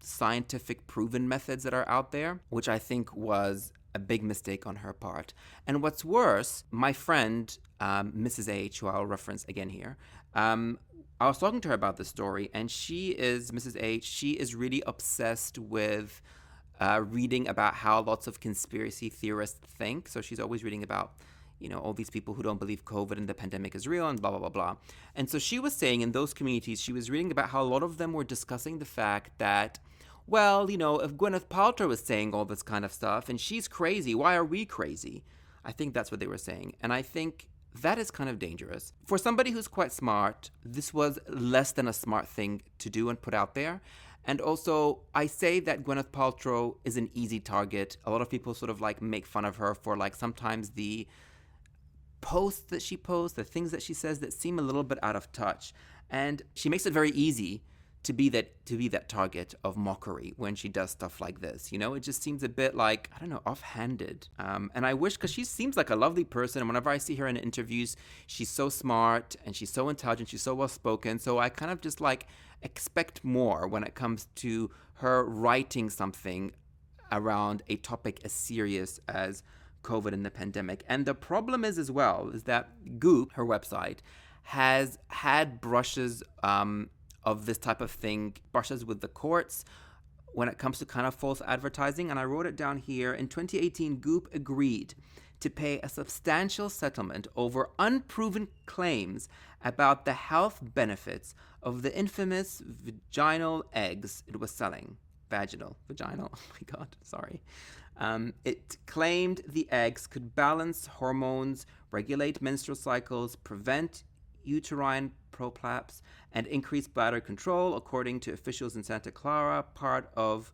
scientific proven methods that are out there, which I think was a big mistake on her part. And what's worse, my friend, Mrs. H, who I'll reference again here, I was talking to her about this story, and Mrs. H, she is really obsessed with reading about how lots of conspiracy theorists think. So she's always reading about all these people who don't believe COVID and the pandemic is real and blah, blah, blah, blah. And so she was saying in those communities, she was reading about how a lot of them were discussing the fact that, well, if Gwyneth Paltrow is saying all this kind of stuff and she's crazy, why are we crazy? I think that's what they were saying. And I think that is kind of dangerous. For somebody who's quite smart, this was less than a smart thing to do and put out there. And also, I say that Gwyneth Paltrow is an easy target. A lot of people sort of like make fun of her for like sometimes the posts that she posts, the things that she says that seem a little bit out of touch. And she makes it very easy to be that target of mockery when she does stuff like this. It just seems a bit like, I don't know, offhanded. And I wish, because she seems like a lovely person, and whenever I see her in interviews, she's so smart and she's so intelligent, she's so well spoken. So I kind of just like expect more when it comes to her writing something around a topic as serious as COVID and the pandemic. And the problem is that Goop, her website, has had brushes of this type of thing, brushes with the courts when it comes to kind of false advertising. And I wrote it down here. In 2018, Goop agreed to pay a substantial settlement over unproven claims about the health benefits of the infamous vaginal eggs it was selling. Vaginal, oh my God, sorry. It claimed the eggs could balance hormones, regulate menstrual cycles, prevent uterine prolapse, and increase bladder control, according to officials in Santa Clara, part of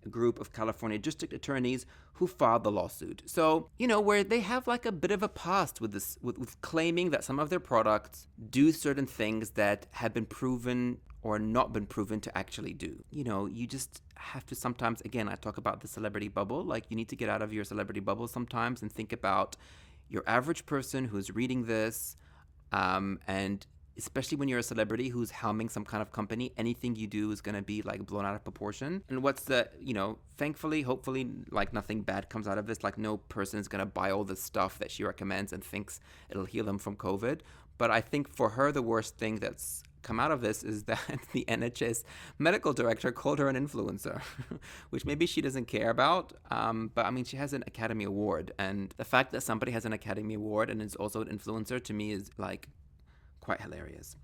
a group of California district attorneys who filed the lawsuit. So, where they have like a bit of a past with this, with claiming that some of their products do certain things that have been proven or not been proven to actually do. You just have to sometimes, again, I talk about the celebrity bubble, like you need to get out of your celebrity bubble sometimes and think about your average person who's reading this, and especially when you're a celebrity who's helming some kind of company, anything you do is going to be like blown out of proportion. And thankfully, hopefully, like nothing bad comes out of this. Like no person is going to buy all this stuff that she recommends and thinks it'll heal them from COVID. But I think for her, the worst thing that's come out of this is that the NHS medical director called her an influencer, which maybe she doesn't care about. But I mean, she has an Academy Award. And the fact that somebody has an Academy Award and is also an influencer to me is like quite hilarious.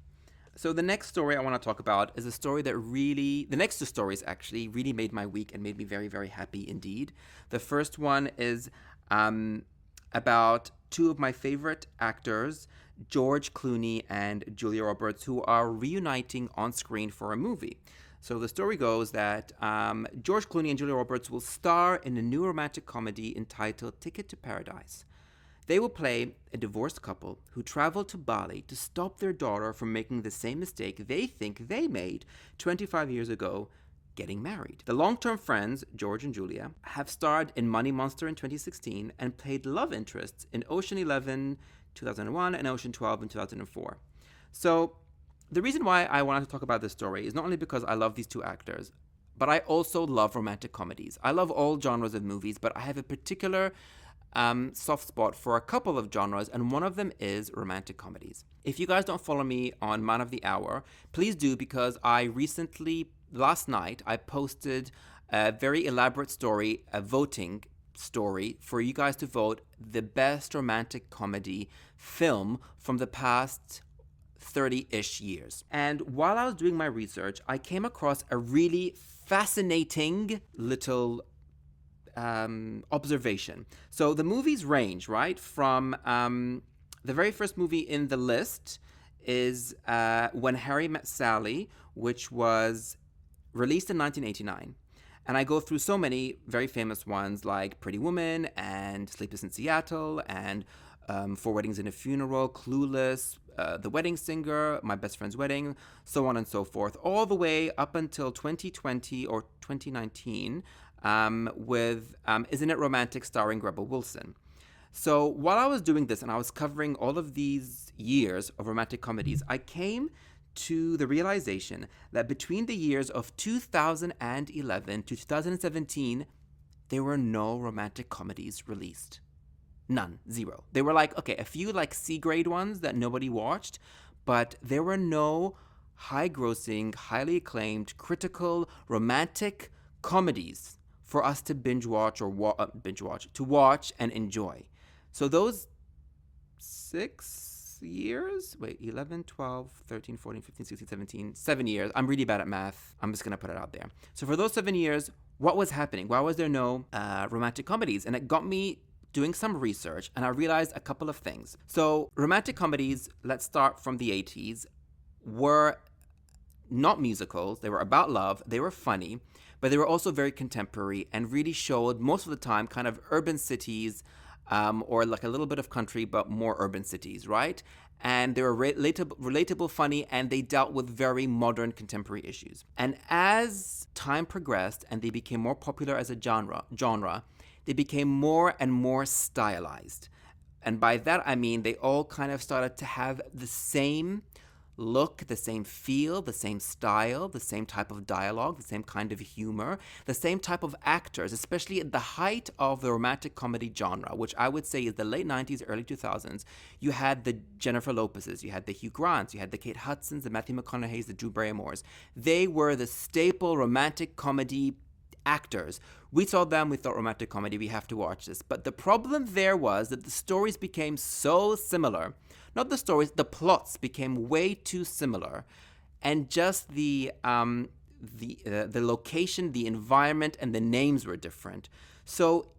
So the next story I want to talk about is a story that the next two stories actually really made my week and made me very, very happy indeed. The first one is about two of my favorite actors, George Clooney and Julia Roberts, who are reuniting on screen for a movie. So the story goes that George Clooney and Julia Roberts will star in a new romantic comedy entitled Ticket to Paradise. They will play a divorced couple who travel to Bali to stop their daughter from making the same mistake they think they made 25 years ago, getting married. The long-term friends, George and Julia, have starred in Money Monster in 2016 and played love interests in Ocean 11, 2001, and Ocean 12 in 2004. So the reason why I wanted to talk about this story is not only because I love these two actors, but I also love romantic comedies. I love all genres of movies, but I have a particular soft spot for a couple of genres, and one of them is romantic comedies. If you guys don't follow me on Man of the Hour, please do, because I recently, last night, I posted a very elaborate story, a voting story for you guys to vote the best romantic comedy film from the past 30-ish years. And while I was doing my research, I came across a really fascinating little observation. So the movies range, right, from the very first movie in the list is When Harry Met Sally, which was released in 1989. And I go through so many very famous ones like Pretty Woman and Sleepless in Seattle and Four Weddings and a Funeral, Clueless, The Wedding Singer, My Best Friend's Wedding, so on and so forth, all the way up until 2020 or 2019 with Isn't It Romantic, starring Rebel Wilson. So while I was doing this and I was covering all of these years of romantic comedies, I came to the realization that between the years of 2011 to 2017, there were no romantic comedies released. None. Zero. They were like, okay, a few like C-grade ones that nobody watched, but there were no high-grossing, highly acclaimed, critical, romantic comedies for us to binge watch to watch and enjoy. So those 6 years, 11, 12, 13, 14, 15, 16, 17, 7 years. I'm really bad at math. I'm just going to put it out there. So for those 7 years, what was happening? Why was there no romantic comedies? And it got me doing some research, and I realized a couple of things. So romantic comedies, let's start from the 80s, were not musicals. They were about love. They were funny, but they were also very contemporary and really showed most of the time kind of urban cities, or like a little bit of country, but more urban cities, right? And they were relatable, funny, and they dealt with very modern contemporary issues. And as time progressed and they became more popular as a genre, they became more and more stylized. And by that, I mean they all kind of started to have the same look, the same feel, the same style, the same type of dialogue, the same kind of humor, the same type of actors, especially at the height of the romantic comedy genre, which I would say is the late 90s, early 2000s. You had the Jennifer Lopez's, you had the Hugh Grants, you had the Kate Hudsons, the Matthew McConaughey's, the Drew Barrymores. They were the staple romantic comedy actors. We saw them, we thought romantic comedy, we have to watch this. But the problem there was that the stories became so similar. Not the stories, the plots became way too similar. And just the location, the environment, and the names were different. So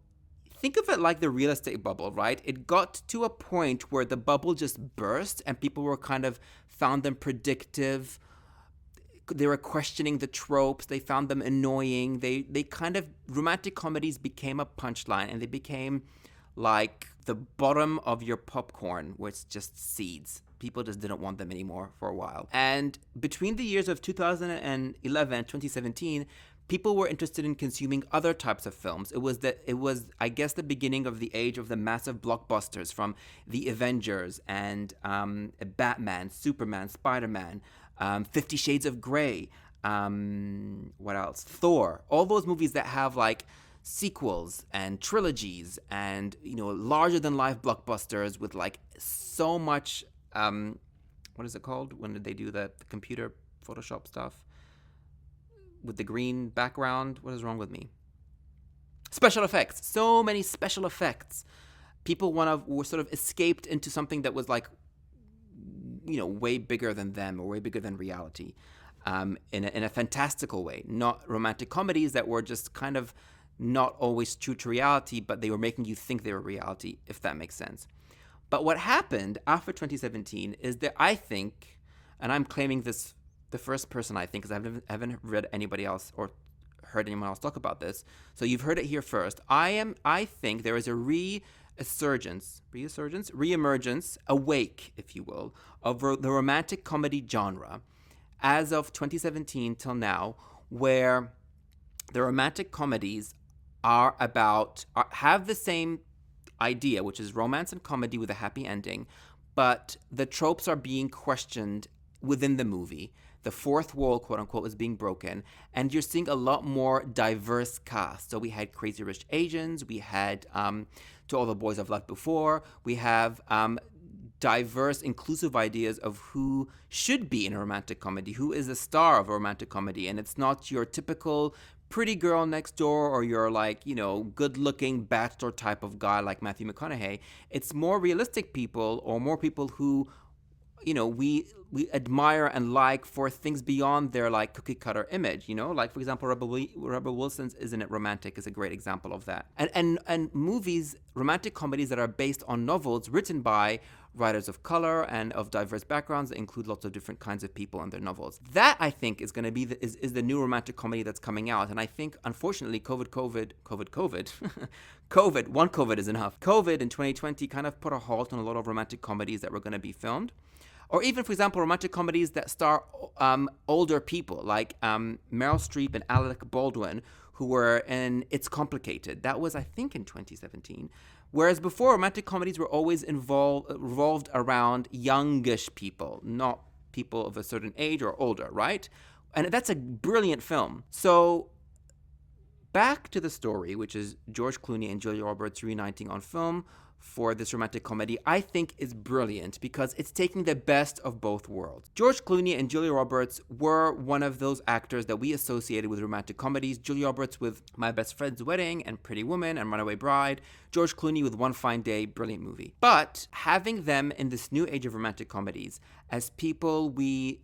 think of it like the real estate bubble, right? It got to a point where the bubble just burst and people were kind of found them predictive. They were questioning the tropes. They found them annoying. They kind of, romantic comedies became a punchline, and they became like the bottom of your popcorn, where it's just seeds. People just didn't want them anymore for a while. And between the years of 2011 and 2017, people were interested in consuming other types of films. It was, I guess, the beginning of the age of the massive blockbusters from The Avengers and Batman, Superman, Spider-Man, 50 Shades of Grey, what else? Thor. All those movies that have like sequels and trilogies and, you know, larger than life blockbusters with like so much, what is it called when did they do that, the computer Photoshop stuff with the green background? What is wrong with me? Special effects. So many special effects. People were sort of escaped into something that was like, you know, way bigger than them or way bigger than reality, in a fantastical way. Not romantic comedies that were just kind of not always true to reality, but they were making you think they were reality, if that makes sense. But what happened after 2017 is that I think, and I'm claiming this the first person I think, because I haven't read anybody else or heard anyone else talk about this, so you've heard it here first. I think there is a reemergence, awake, if you will, of the romantic comedy genre as of 2017 till now, where the romantic comedies have the same idea, which is romance and comedy with a happy ending, but the tropes are being questioned within the movie. The fourth wall, quote unquote, is being broken, and you're seeing a lot more diverse cast. So we had Crazy Rich Asians, we had To All the Boys I've Loved Before, we have diverse, inclusive ideas of who should be in a romantic comedy, who is a star of a romantic comedy, and it's not your typical pretty girl next door or your good-looking bachelor type of guy like Matthew McConaughey. It's more realistic people or more people who we admire and like for things beyond their like cookie cutter image, like for example, Rebel Wilson's Isn't It Romantic is a great example of that. And movies, romantic comedies that are based on novels written by writers of color and of diverse backgrounds that include lots of different kinds of people in their novels. That I think is going to be is the new romantic comedy that's coming out. And I think unfortunately COVID, one COVID is enough. COVID in 2020 kind of put a halt on a lot of romantic comedies that were going to be filmed. Or even, for example, romantic comedies that star older people, like Meryl Streep and Alec Baldwin, who were in It's Complicated. That was, I think, in 2017. Whereas before, romantic comedies were always revolved around youngish people, not people of a certain age or older, right? And that's a brilliant film. So back to the story, which is George Clooney and Julia Roberts reuniting on film for this romantic comedy, I think is brilliant because it's taking the best of both worlds. George Clooney and Julia Roberts were one of those actors that we associated with romantic comedies. Julia Roberts with My Best Friend's Wedding and Pretty Woman and Runaway Bride. George Clooney with One Fine Day, brilliant movie. But having them in this new age of romantic comedies as people we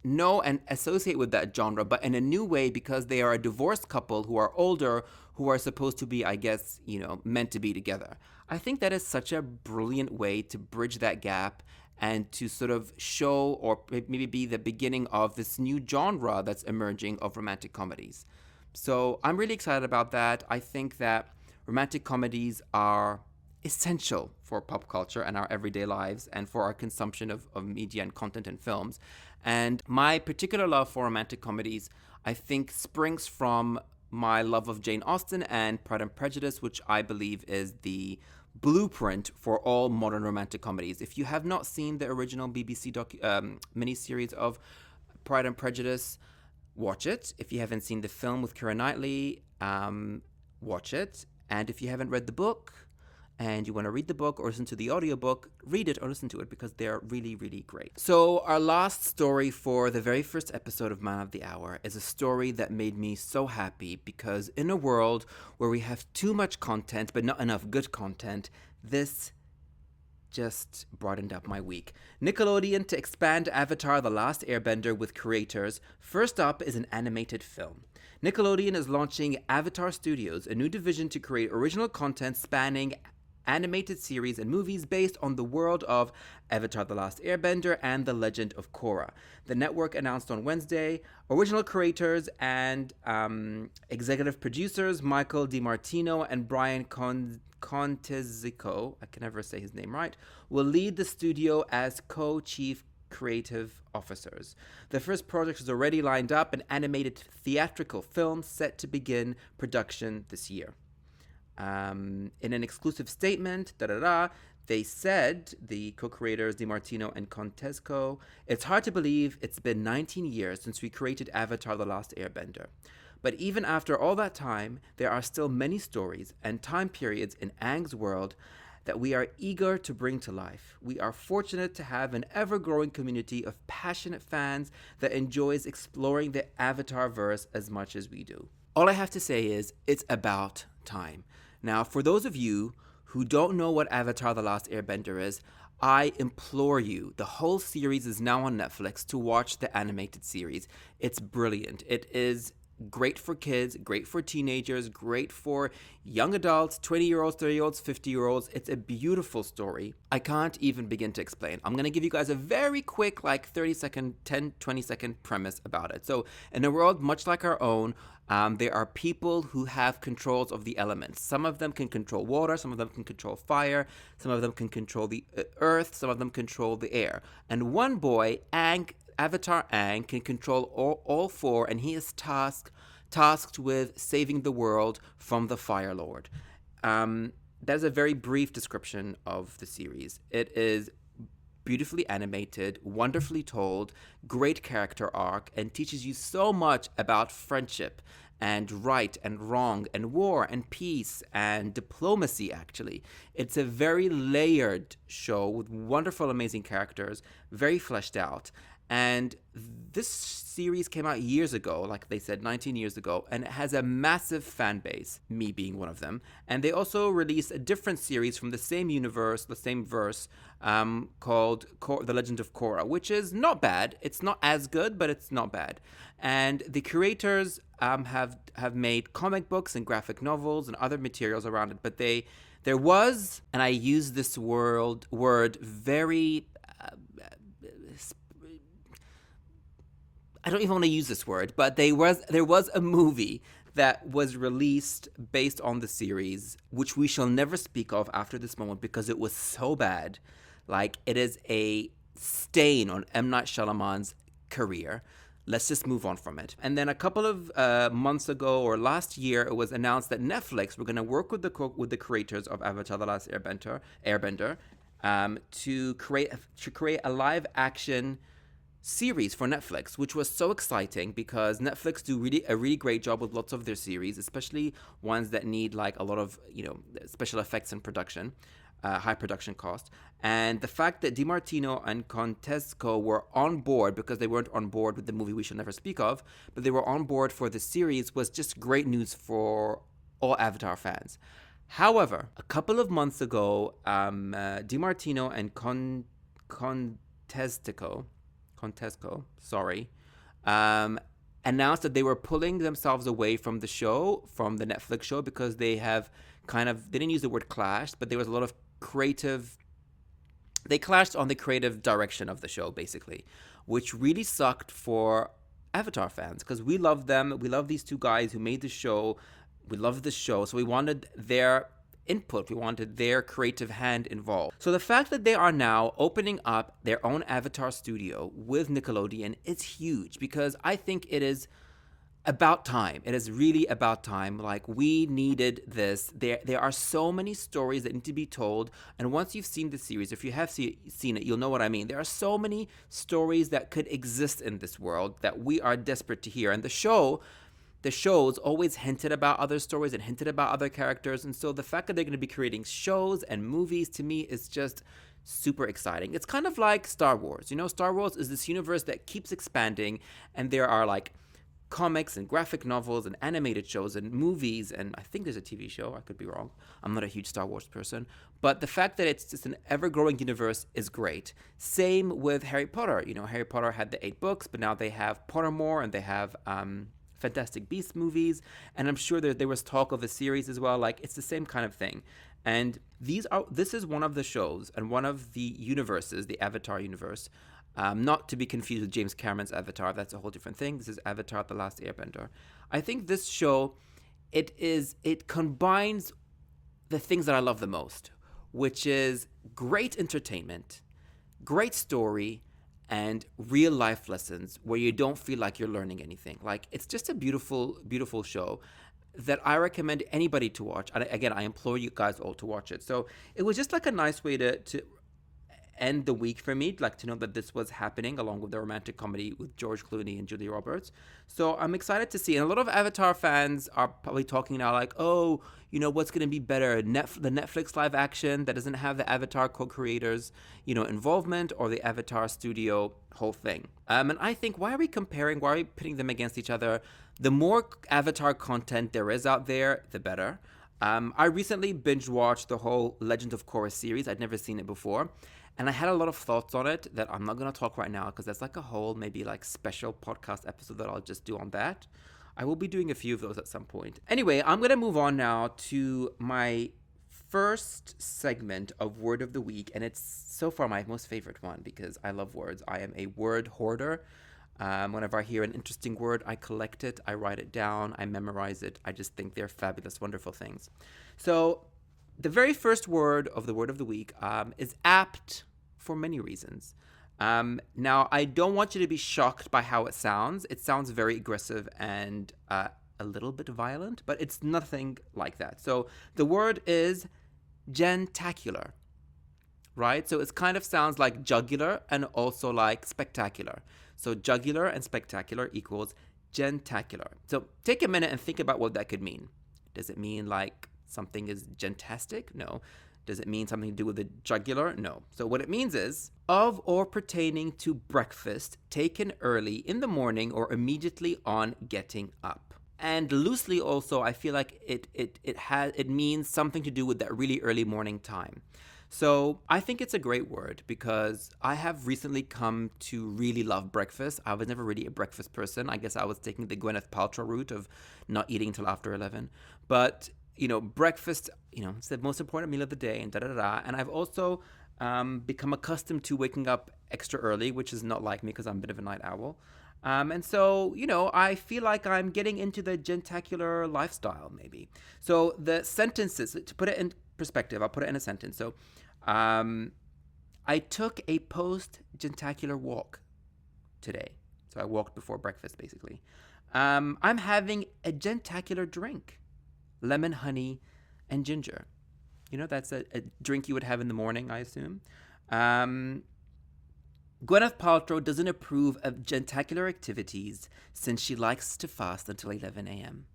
know and associate with that genre, but in a new way because they are a divorced couple who are older, who are supposed to be, I guess, meant to be together. I think that is such a brilliant way to bridge that gap and to sort of show or maybe be the beginning of this new genre that's emerging of romantic comedies. So I'm really excited about that. I think that romantic comedies are essential for pop culture and our everyday lives and for our consumption of media and content and films. And my particular love for romantic comedies, I think, springs from my love of Jane Austen and Pride and Prejudice, which I believe is the blueprint for all modern romantic comedies. If you have not seen the original BBC miniseries of Pride and Prejudice, watch it. If you haven't seen the film with Keira Knightley, watch it. And if you haven't read the book, and you want to read the book or listen to the audiobook, read it or listen to it because they're really, really great. So our last story for the very first episode of Man of the Hour is a story that made me so happy because in a world where we have too much content but not enough good content, this just brightened up my week. Nickelodeon to expand Avatar: The Last Airbender with creators. First up is an animated film. Nickelodeon is launching Avatar Studios, a new division to create original content spanning animated series and movies based on the world of Avatar: The Last Airbender and The Legend of Korra. The network announced on Wednesday original creators and executive producers Michael DiMartino and Brian Contezico, I can never say his name right, will lead the studio as co-chief creative officers. The first project is already lined up, an animated theatrical film set to begin production this year. In an exclusive statement, they said, the co-creators DiMartino and Contesco, it's hard to believe it's been 19 years since we created Avatar: The Last Airbender. But even after all that time, there are still many stories and time periods in Aang's world that we are eager to bring to life. We are fortunate to have an ever-growing community of passionate fans that enjoys exploring the Avatar-verse as much as we do. All I have to say is, it's about time. Now, for those of you who don't know what Avatar: The Last Airbender is, I implore you, the whole series is now on Netflix, to watch the animated series. It's brilliant. It is great for kids, great for teenagers, great for young adults, 20-year-olds, 30-year-olds, 50-year-olds. It's a beautiful story. I can't even begin to explain. I'm going to give you guys a very quick, 30-second, 10, 20-second premise about it. So in a world much like our own, there are people who have controls of the elements. Some of them can control water, some of them can control fire, some of them can control the earth, some of them control the air. And one boy, Avatar Aang, can control all four, and he is tasked with saving the world from the Fire Lord. That's a very brief description of the series. It is beautifully animated, wonderfully told, great character arc, and teaches you so much about friendship and right and wrong and war and peace and diplomacy, actually. It's a very layered show with wonderful, amazing characters, very fleshed out. And this series came out years ago, like they said, 19 years ago, and it has a massive fan base, me being one of them. And they also released a different series from the same universe, the same verse, called The Legend of Korra, which is not bad. It's not as good, but it's not bad. And the creators have made comic books and graphic novels and other materials around it, but there was, and I use this word very I don't even want to use this word, but there was a movie that was released based on the series, which we shall never speak of after this moment because it was so bad. Like, it is a stain on M. Night Shyamalan's career. Let's just move on from it. And then a couple of months ago, or last year, it was announced that Netflix were going to work with the creators of Avatar: The Last Airbender, to create a live action series for Netflix, which was so exciting because Netflix do a really great job with lots of their series, especially ones that need like a lot of special effects and production, high production cost. And the fact that DiMartino and Contesco were on board, because they weren't on board with the movie we shall never speak of, but they were on board for the series, was just great news for all Avatar fans. However, a couple of months ago, DiMartino and Contesco, announced that they were pulling themselves away from the show, from the Netflix show, because they didn't use the word clashed, but there was a lot of they clashed on the creative direction of the show, basically, which really sucked for Avatar fans, because we love them. We love these two guys who made the show. We love the show, so we wanted their input. We wanted their creative hand involved. So the fact that they are now opening up their own Avatar studio with Nickelodeon is huge, because I think it is about time. It is really about time. Like, we needed this. There are so many stories that need to be told, and once you've seen the series, if you have seen it, you'll know what I mean. There are so many stories that could exist in this world that we are desperate to hear, and the shows always hinted about other stories and hinted about other characters. And so the fact that they're going to be creating shows and movies, to me, is just super exciting. It's kind of like Star Wars. Star Wars is this universe that keeps expanding, and there are like comics and graphic novels and animated shows and movies, and I think there's a TV show. I could be wrong. I'm not a huge Star Wars person. But the fact that it's just an ever-growing universe is great. Same with Harry Potter. Harry Potter had the 8 books, but now they have Pottermore, and they have Fantastic Beasts movies, and I'm sure there was talk of a series as well. Like, it's the same kind of thing. And this is one of the shows and one of the universes, the Avatar universe, not to be confused with James Cameron's Avatar. That's a whole different thing. This is Avatar: The Last Airbender. I think this show, it combines the things that I love the most, which is great entertainment, great story, and real life lessons where you don't feel like you're learning anything. Like, it's just a beautiful, beautiful show that I recommend anybody to watch. And again, I implore you guys all to watch it. So it was just like a nice way to end the week for me, like, to know that this was happening along with the romantic comedy with George Clooney and Julia Roberts. So I'm excited to see. And a lot of Avatar fans are probably talking now like, oh, what's going to be better? The Netflix live action that doesn't have the Avatar co-creators, involvement, or the Avatar studio whole thing. And I think, why are we comparing? Why are we pitting them against each other? The more Avatar content there is out there, the better. I recently binge watched the whole Legend of Korra series. I'd never seen it before. And I had a lot of thoughts on it that I'm not going to talk right now, because that's like a whole maybe like special podcast episode that I'll just do on that. I will be doing a few of those at some point. Anyway, I'm going to move on now to my first segment of Word of the Week. And it's so far my most favorite one, because I love words. I am a word hoarder. Whenever I hear an interesting word, I collect it, I write it down, I memorize it. I just think they're fabulous, wonderful things. So the very first word of the Word of the Week is apt for many reasons. Now, I don't want you to be shocked by how it sounds. It sounds very aggressive and a little bit violent, but it's nothing like that. So the word is gentacular, right? So it kind of sounds like jugular and also like spectacular. So jugular and spectacular equals gentacular. So take a minute and think about what that could mean. Does it mean like something is gentastic? No. Does it mean something to do with the jugular? No. So what it means is of or pertaining to breakfast taken early in the morning or immediately on getting up. And loosely also, I feel like it means something to do with that really early morning time. So I think it's a great word because I have recently come to really love breakfast. I was never really a breakfast person. I guess I was taking the Gwyneth Paltrow route of not eating till after 11. But, breakfast, it's the most important meal of the day and da-da-da. And I've also become accustomed to waking up extra early, which is not like me because I'm a bit of a night owl. And so, I feel like I'm getting into the gentacular lifestyle, maybe. So the sentences, to put it in perspective, I'll put it in a sentence. So I took a post-gentacular walk today. So I walked before breakfast, basically. I'm having a gentacular drink. Lemon, honey, and ginger. That's a drink you would have in the morning, I assume. Gwyneth Paltrow doesn't approve of gentacular activities since she likes to fast until 11 a.m.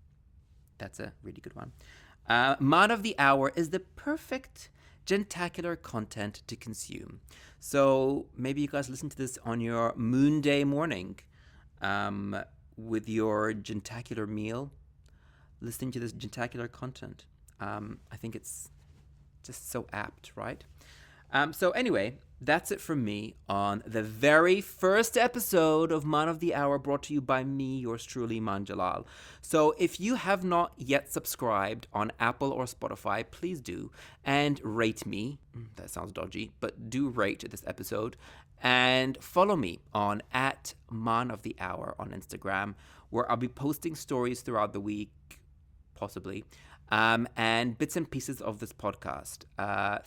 That's a really good one. Maan of the Hour is the perfect gentacular content to consume. So maybe you guys listen to this on your moon day morning with your gentacular meal, listening to this gentacular content. I think it's just so apt, right? So anyway, that's it from me on the very first episode of Maan of the Hour, brought to you by me, yours truly, Maan Jalal. So if you have not yet subscribed on Apple or Spotify, please do, and rate me. That sounds dodgy, but do rate this episode. And follow me on @Maan of the Hour on Instagram, where I'll be posting stories throughout the week, possibly, and bits and pieces of this podcast.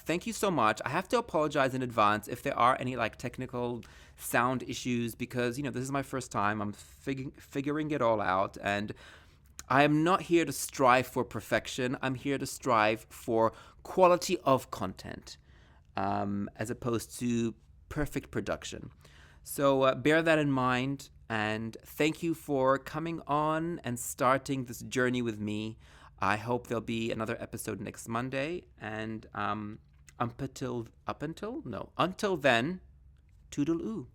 Thank you so much. I have to apologize in advance if there are any technical sound issues because, this is my first time. I'm figuring it all out, and I am not here to strive for perfection. I'm here to strive for quality of content, as opposed to perfect production. So bear that in mind, and thank you for coming on and starting this journey with me. I hope there'll be another episode next Monday. And until then, toodle-oo.